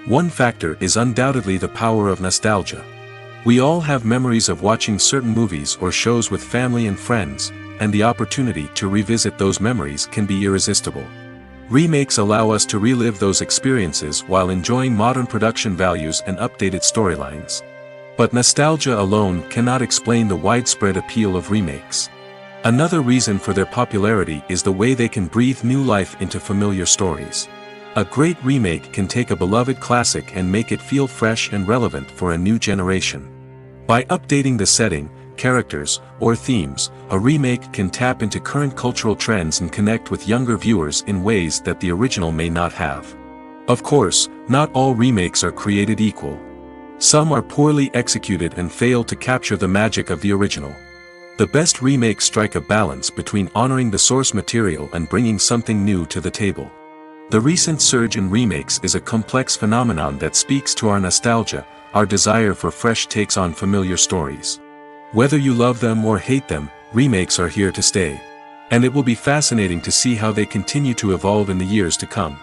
One factor is undoubtedly the power of nostalgia. We all have memories of watching certain movies or shows with family and friends, and the opportunity to revisit those memories can be irresistible. Remakes allow us to relive those experiences while enjoying modern production values and updated storylines. But nostalgia alone cannot explain the widespread appeal of remakes. Another reason for their popularity is the way they can breathe new life into familiar stories. A great remake can take a beloved classic and make it feel fresh and relevant for a new generation. By updating the setting, characters, or themes, a remake can tap into current cultural trends and connect with younger viewers in ways that the original may not have. Of course, not all remakes are created equal. Some are poorly executed and fail to capture the magic of the original. The best remakes strike a balance between honoring the source material and bringing something new to the table. The recent surge in remakes is a complex phenomenon that speaks to our nostalgia, our desire for fresh takes on familiar stories. Whether you love them or hate them, remakes are here to stay. And it will be fascinating to see how they continue to evolve in the years to come.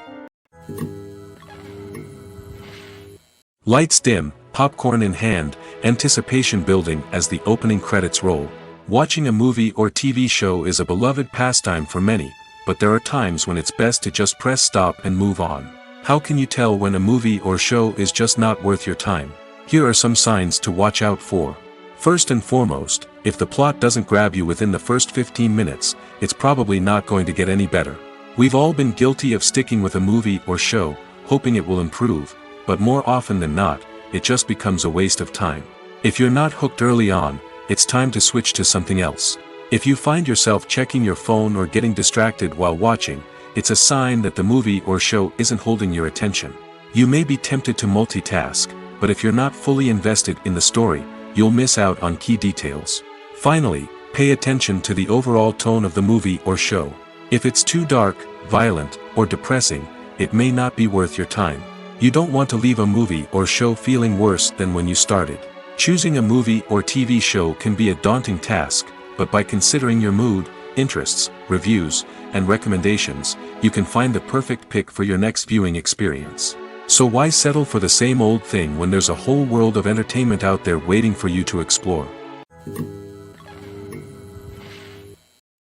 Lights dim, popcorn in hand, anticipation building as the opening credits roll. Watching a movie or TV show is a beloved pastime for many, but there are times when it's best to just press stop and move on. How can you tell when a movie or show is just not worth your time? Here are some signs to watch out for. First and foremost, if the plot doesn't grab you within the first 15 minutes, it's probably not going to get any better. We've all been guilty of sticking with a movie or show, hoping it will improve, but more often than not, it just becomes a waste of time. If you're not hooked early on, it's time to switch to something else. If you find yourself checking your phone or getting distracted while watching, it's a sign that the movie or show isn't holding your attention. You may be tempted to multitask, but if you're not fully invested in the story, you'll miss out on key details. Finally, pay attention to the overall tone of the movie or show. If it's too dark, violent, or depressing, it may not be worth your time. You don't want to leave a movie or show feeling worse than when you started. Choosing a movie or TV show can be a daunting task, but by considering your mood, interests, reviews, and recommendations, you can find the perfect pick for your next viewing experience. So why settle for the same old thing when there's a whole world of entertainment out there waiting for you to explore?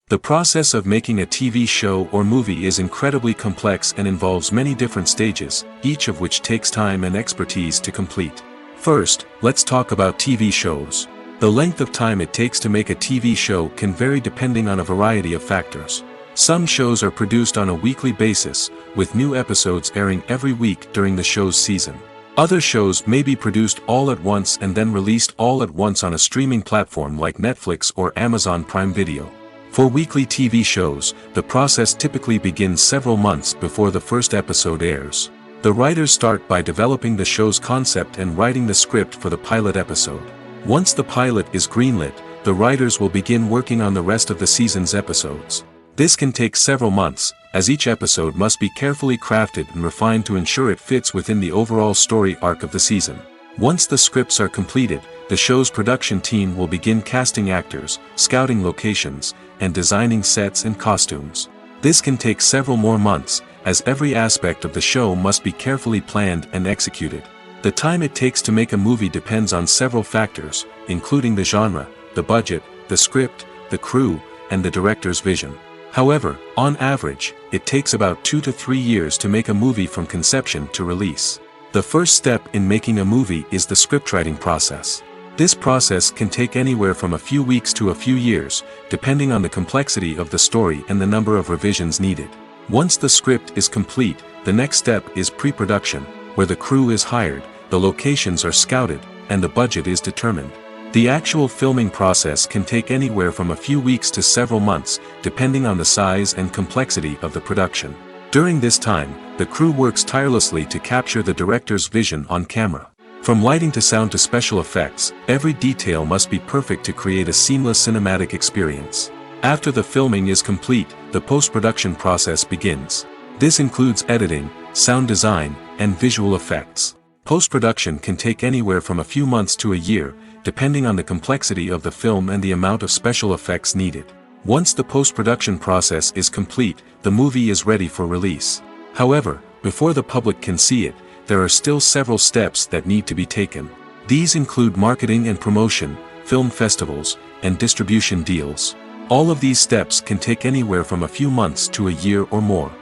The process of making a TV show or movie is incredibly complex and involves many different stages, each of which takes time and expertise to complete. First, let's talk about TV shows. The length of time it takes to make a TV show can vary depending on a variety of factors. Some shows are produced on a weekly basis, with new episodes airing every week during the show's season. Other shows may be produced all at once and then released all at once on a streaming platform like Netflix or Amazon Prime Video. For weekly TV shows, the process typically begins several months before the first episode airs. The writers start by developing the show's concept and writing the script for the pilot episode. Once the pilot is greenlit, the writers will begin working on the rest of the season's episodes. This can take several months, as each episode must be carefully crafted and refined to ensure it fits within the overall story arc of the season. Once the scripts are completed, the show's production team will begin casting actors, scouting locations, and designing sets and costumes. This can take several more months, as every aspect of the show must be carefully planned and executed. The time it takes to make a movie depends on several factors, including the genre, the budget, the script, the crew, and the director's vision. However, on average, it takes about 2 to 3 years to make a movie from conception to release. The first step in making a movie is the scriptwriting process. This process can take anywhere from a few weeks to a few years, depending on the complexity of the story and the number of revisions needed. Once the script is complete, the next step is pre-production, where the crew is hired, the locations are scouted, and the budget is determined. The actual filming process can take anywhere from a few weeks to several months, depending on the size and complexity of the production. During this time, the crew works tirelessly to capture the director's vision on camera. From lighting to sound to special effects, every detail must be perfect to create a seamless cinematic experience. After the filming is complete, the post-production process begins. This includes editing, sound design, and visual effects. Post-production can take anywhere from a few months to a year, depending on the complexity of the film and the amount of special effects needed. Once the post-production process is complete, the movie is ready for release. However, before the public can see it, there are still several steps that need to be taken. These include marketing and promotion, film festivals, and distribution deals. All of these steps can take anywhere from a few months to a year or more.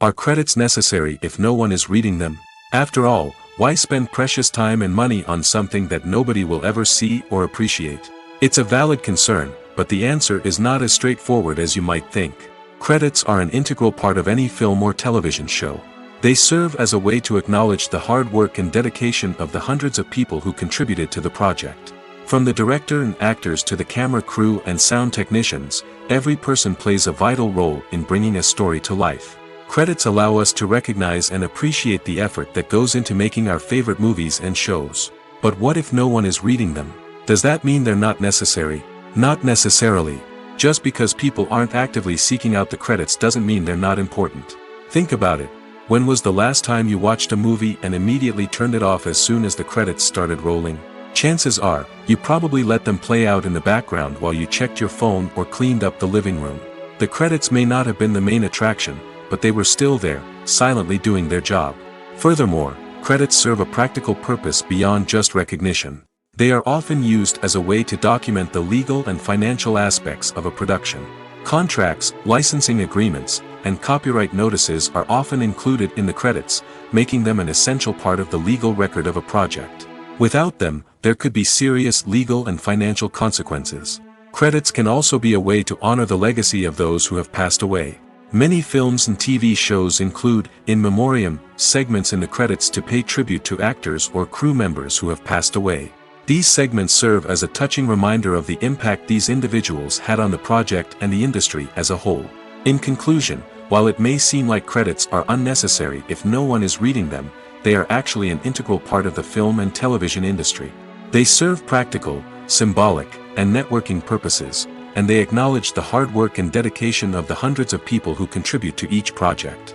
Are credits necessary if no one is reading them? After all, why spend precious time and money on something that nobody will ever see or appreciate? It's a valid concern, but the answer is not as straightforward as you might think. Credits are an integral part of any film or television show. They serve as a way to acknowledge the hard work and dedication of the hundreds of people who contributed to the project. From the director and actors to the camera crew and sound technicians, every person plays a vital role in bringing a story to life. Credits allow us to recognize and appreciate the effort that goes into making our favorite movies and shows. But what if no one is reading them? Does that mean they're not necessary? Not necessarily. Just because people aren't actively seeking out the credits doesn't mean they're not important. Think about it. When was the last time you watched a movie and immediately turned it off as soon as the credits started rolling? Chances are, you probably let them play out in the background while you checked your phone or cleaned up the living room. The credits may not have been the main attraction, but they were still there, silently doing their job. Furthermore, credits serve a practical purpose beyond just recognition. They are often used as a way to document the legal and financial aspects of a production. Contracts, licensing agreements, and copyright notices are often included in the credits, making them an essential part of the legal record of a project. Without them, there could be serious legal and financial consequences. Credits can also be a way to honor the legacy of those who have passed away. Many films and TV shows include, in memoriam, segments in the credits to pay tribute to actors or crew members who have passed away. These segments serve as a touching reminder of the impact these individuals had on the project and the industry as a whole. In conclusion, while it may seem like credits are unnecessary if no one is reading them, they are actually an integral part of the film and television industry. They serve practical, symbolic, and networking purposes, and they acknowledge the hard work and dedication of the hundreds of people who contribute to each project.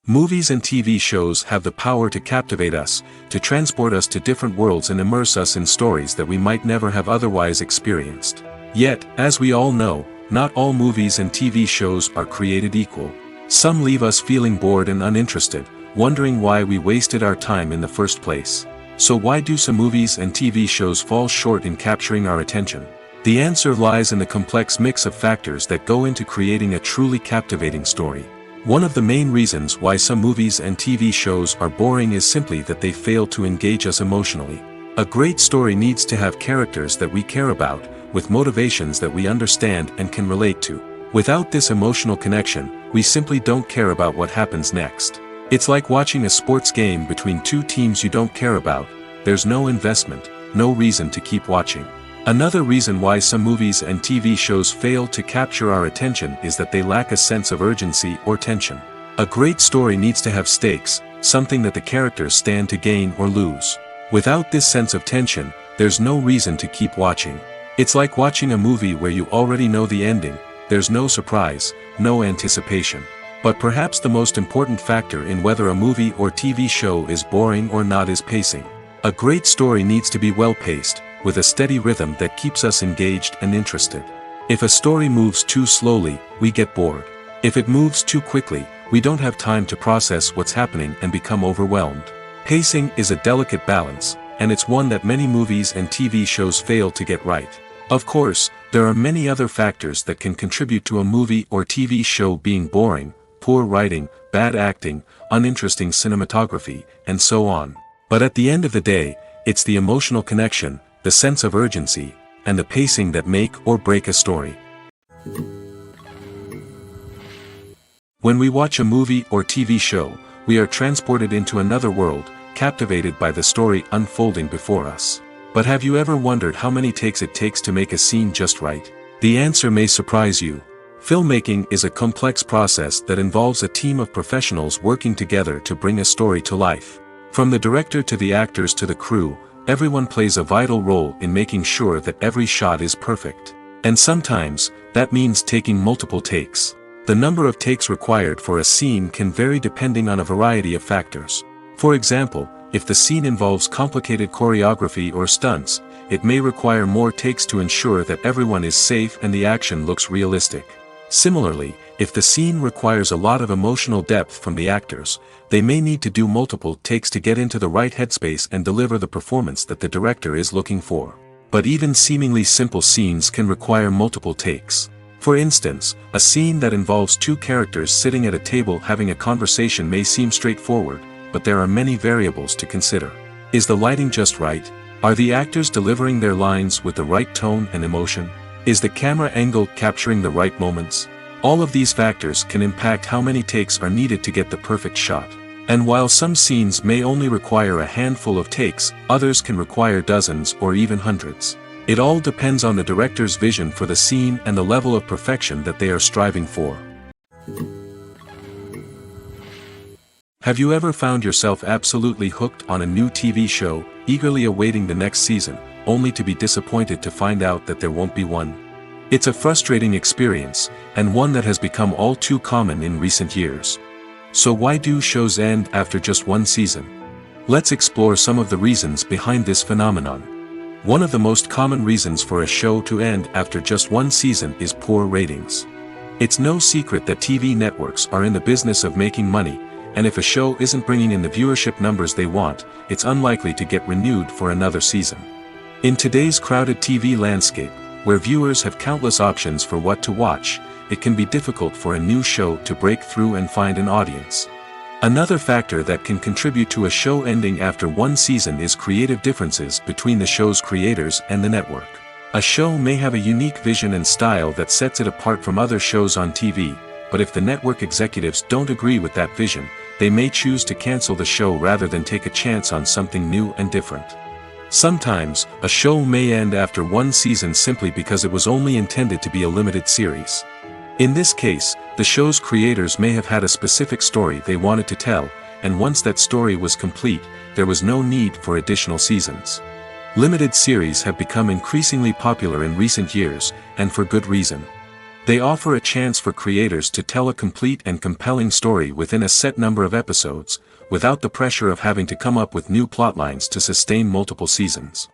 Movies and TV shows have the power to captivate us, to transport us to different worlds and immerse us in stories that we might never have otherwise experienced. Yet, as we all know, not all movies and TV shows are created equal. Some leave us feeling bored and uninterested, wondering why we wasted our time in the first place. So why do some movies and TV shows fall short in capturing our attention? The answer lies in the complex mix of factors that go into creating a truly captivating story. One of the main reasons why some movies and TV shows are boring is simply that they fail to engage us emotionally. A great story needs to have characters that we care about, with motivations that we understand and can relate to. Without this emotional connection, we simply don't care about what happens next. It's like watching a sports game between two teams you don't care about. There's no investment, no reason to keep watching. Another reason why some movies and TV shows fail to capture our attention is that they lack a sense of urgency or tension. A great story needs to have stakes, something that the characters stand to gain or lose. Without this sense of tension, there's no reason to keep watching. It's like watching a movie where you already know the ending. There's no surprise, no anticipation. But perhaps the most important factor in whether a movie or TV show is boring or not is pacing. A great story needs to be well-paced, with a steady rhythm that keeps us engaged and interested. If a story moves too slowly, we get bored. If it moves too quickly, we don't have time to process what's happening and become overwhelmed. Pacing is a delicate balance, and it's one that many movies and TV shows fail to get right. Of course, there are many other factors that can contribute to a movie or TV show being boring: poor writing, bad acting, uninteresting cinematography, and so on. But at the end of the day, it's the emotional connection, the sense of urgency, and the pacing that make or break a story. When we watch a movie or TV show, we are transported into another world, captivated by the story unfolding before us. But have you ever wondered how many takes it takes to make a scene just right? The answer may surprise you. Filmmaking is a complex process that involves a team of professionals working together to bring a story to life. From the director to the actors to the crew, everyone plays a vital role in making sure that every shot is perfect. And sometimes, that means taking multiple takes. The number of takes required for a scene can vary depending on a variety of factors. For example, if the scene involves complicated choreography or stunts, it may require more takes to ensure that everyone is safe and the action looks realistic. Similarly, if the scene requires a lot of emotional depth from the actors, they may need to do multiple takes to get into the right headspace and deliver the performance that the director is looking for. But even seemingly simple scenes can require multiple takes. For instance, a scene that involves two characters sitting at a table having a conversation may seem straightforward, but there are many variables to consider. Is the lighting just right? Are the actors delivering their lines with the right tone and emotion? Is the camera angle capturing the right moments? All of these factors can impact how many takes are needed to get the perfect shot. And while some scenes may only require a handful of takes, others can require dozens or even hundreds. It all depends on the director's vision for the scene and the level of perfection that they are striving for. Have you ever found yourself absolutely hooked on a new TV show, eagerly awaiting the next season, only to be disappointed to find out that there won't be one? It's a frustrating experience, and one that has become all too common in recent years. So why do shows end after just one season? Let's explore some of the reasons behind this phenomenon. One of the most common reasons for a show to end after just one season is poor ratings. It's no secret that TV networks are in the business of making money, and if a show isn't bringing in the viewership numbers they want, it's unlikely to get renewed for another season. In today's crowded TV landscape, where viewers have countless options for what to watch, it can be difficult for a new show to break through and find an audience. Another factor that can contribute to a show ending after one season is creative differences between the show's creators and the network. A show may have a unique vision and style that sets it apart from other shows on TV, but if the network executives don't agree with that vision, they may choose to cancel the show rather than take a chance on something new and different. Sometimes, a show may end after one season simply because it was only intended to be a limited series. In this case, the show's creators may have had a specific story they wanted to tell, and once that story was complete, there was no need for additional seasons. Limited series have become increasingly popular in recent years, and for good reason. They offer a chance for creators to tell a complete and compelling story within a set number of episodes, without the pressure of having to come up with new plotlines to sustain multiple seasons.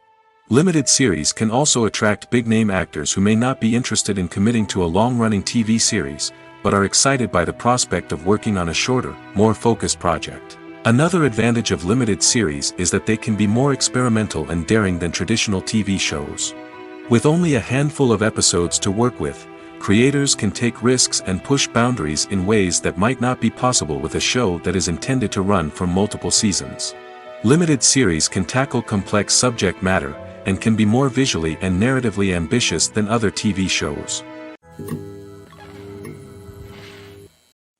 Limited series can also attract big-name actors who may not be interested in committing to a long-running TV series, but are excited by the prospect of working on a shorter, more focused project. Another advantage of limited series is that they can be more experimental and daring than traditional TV shows. With only a handful of episodes to work with, creators can take risks and push boundaries in ways that might not be possible with a show that is intended to run for multiple seasons. Limited series can tackle complex subject matter, and can be more visually and narratively ambitious than other TV shows.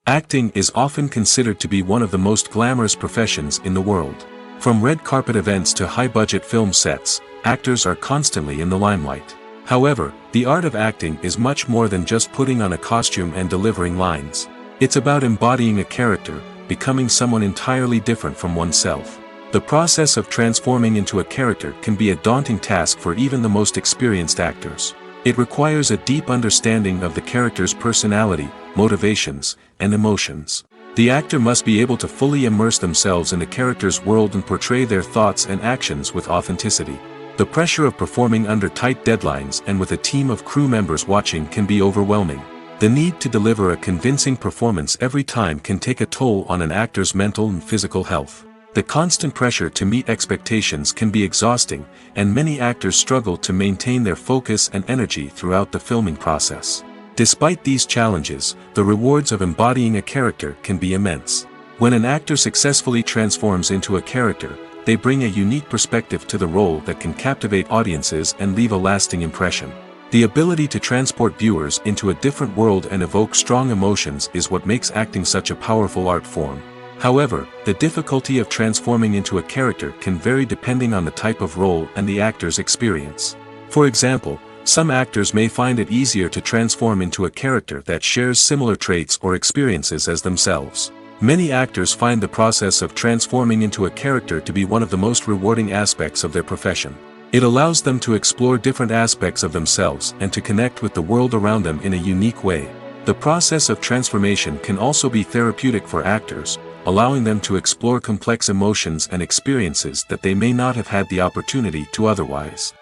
Acting is often considered to be one of the most glamorous professions in the world. From red carpet events to high-budget film sets, actors are constantly in the limelight. However, the art of acting is much more than just putting on a costume and delivering lines. It's about embodying a character, becoming someone entirely different from oneself. The process of transforming into a character can be a daunting task for even the most experienced actors. It requires a deep understanding of the character's personality, motivations, and emotions. The actor must be able to fully immerse themselves in the character's world and portray their thoughts and actions with authenticity. The pressure of performing under tight deadlines and with a team of crew members watching can be overwhelming. The need to deliver a convincing performance every time can take a toll on an actor's mental and physical health. The constant pressure to meet expectations can be exhausting, and many actors struggle to maintain their focus and energy throughout the filming process. Despite these challenges, the rewards of embodying a character can be immense. When an actor successfully transforms into a character, they bring a unique perspective to the role that can captivate audiences and leave a lasting impression. The ability to transport viewers into a different world and evoke strong emotions is what makes acting such a powerful art form. However, the difficulty of transforming into a character can vary depending on the type of role and the actor's experience. For example, some actors may find it easier to transform into a character that shares similar traits or experiences as themselves. Many actors find the process of transforming into a character to be one of the most rewarding aspects of their profession. It allows them to explore different aspects of themselves and to connect with the world around them in a unique way. The process of transformation can also be therapeutic for actors, allowing them to explore complex emotions and experiences that they may not have had the opportunity to otherwise.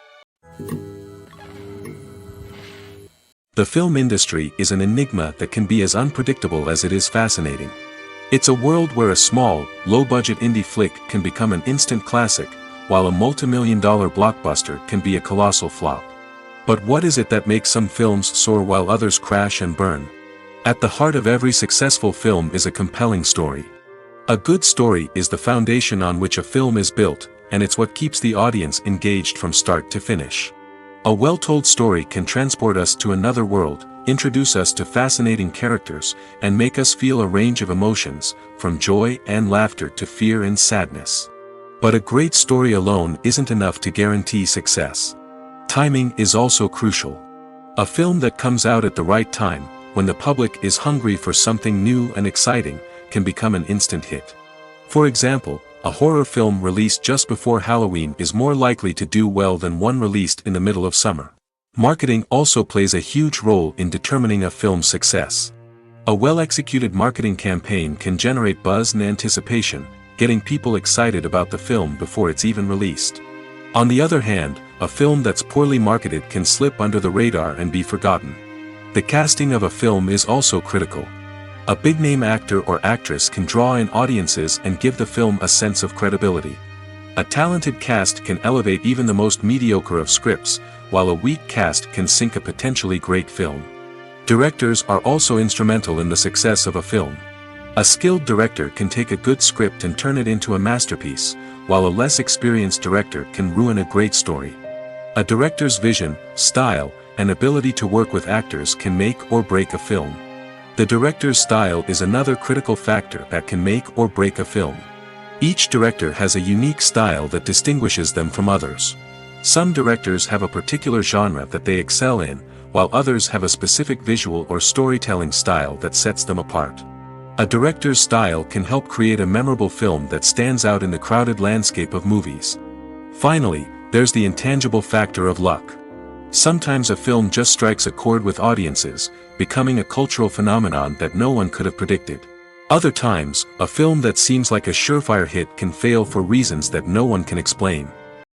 The film industry is an enigma that can be as unpredictable as it is fascinating. It's a world where a small, low-budget indie flick can become an instant classic, while a multi-million-dollar blockbuster can be a colossal flop. But what is it that makes some films soar while others crash and burn? At the heart of every successful film is a compelling story. A good story is the foundation on which a film is built, and it's what keeps the audience engaged from start to finish. A well-told story can transport us to another world, introduce us to fascinating characters, and make us feel a range of emotions, from joy and laughter to fear and sadness. But a great story alone isn't enough to guarantee success. Timing is also crucial. A film that comes out at the right time, when the public is hungry for something new and exciting, can become an instant hit. For example, a horror film released just before Halloween is more likely to do well than one released in the middle of summer. Marketing also plays a huge role in determining a film's success. A well-executed marketing campaign can generate buzz and anticipation, getting people excited about the film before it's even released. On the other hand, a film that's poorly marketed can slip under the radar and be forgotten. The casting of a film is also critical. A big-name actor or actress can draw in audiences and give the film a sense of credibility. A talented cast can elevate even the most mediocre of scripts, while a weak cast can sink a potentially great film. Directors are also instrumental in the success of a film. A skilled director can take a good script and turn it into a masterpiece, while a less experienced director can ruin a great story. A director's vision, style, and ability to work with actors can make or break a film. The director's style is another critical factor that can make or break a film. Each director has a unique style that distinguishes them from others. Some directors have a particular genre that they excel in, while others have a specific visual or storytelling style that sets them apart. A director's style can help create a memorable film that stands out in the crowded landscape of movies. Finally, there's the intangible factor of luck. Sometimes a film just strikes a chord with audiences, becoming a cultural phenomenon that no one could have predicted. Other times, a film that seems like a surefire hit can fail for reasons that no one can explain.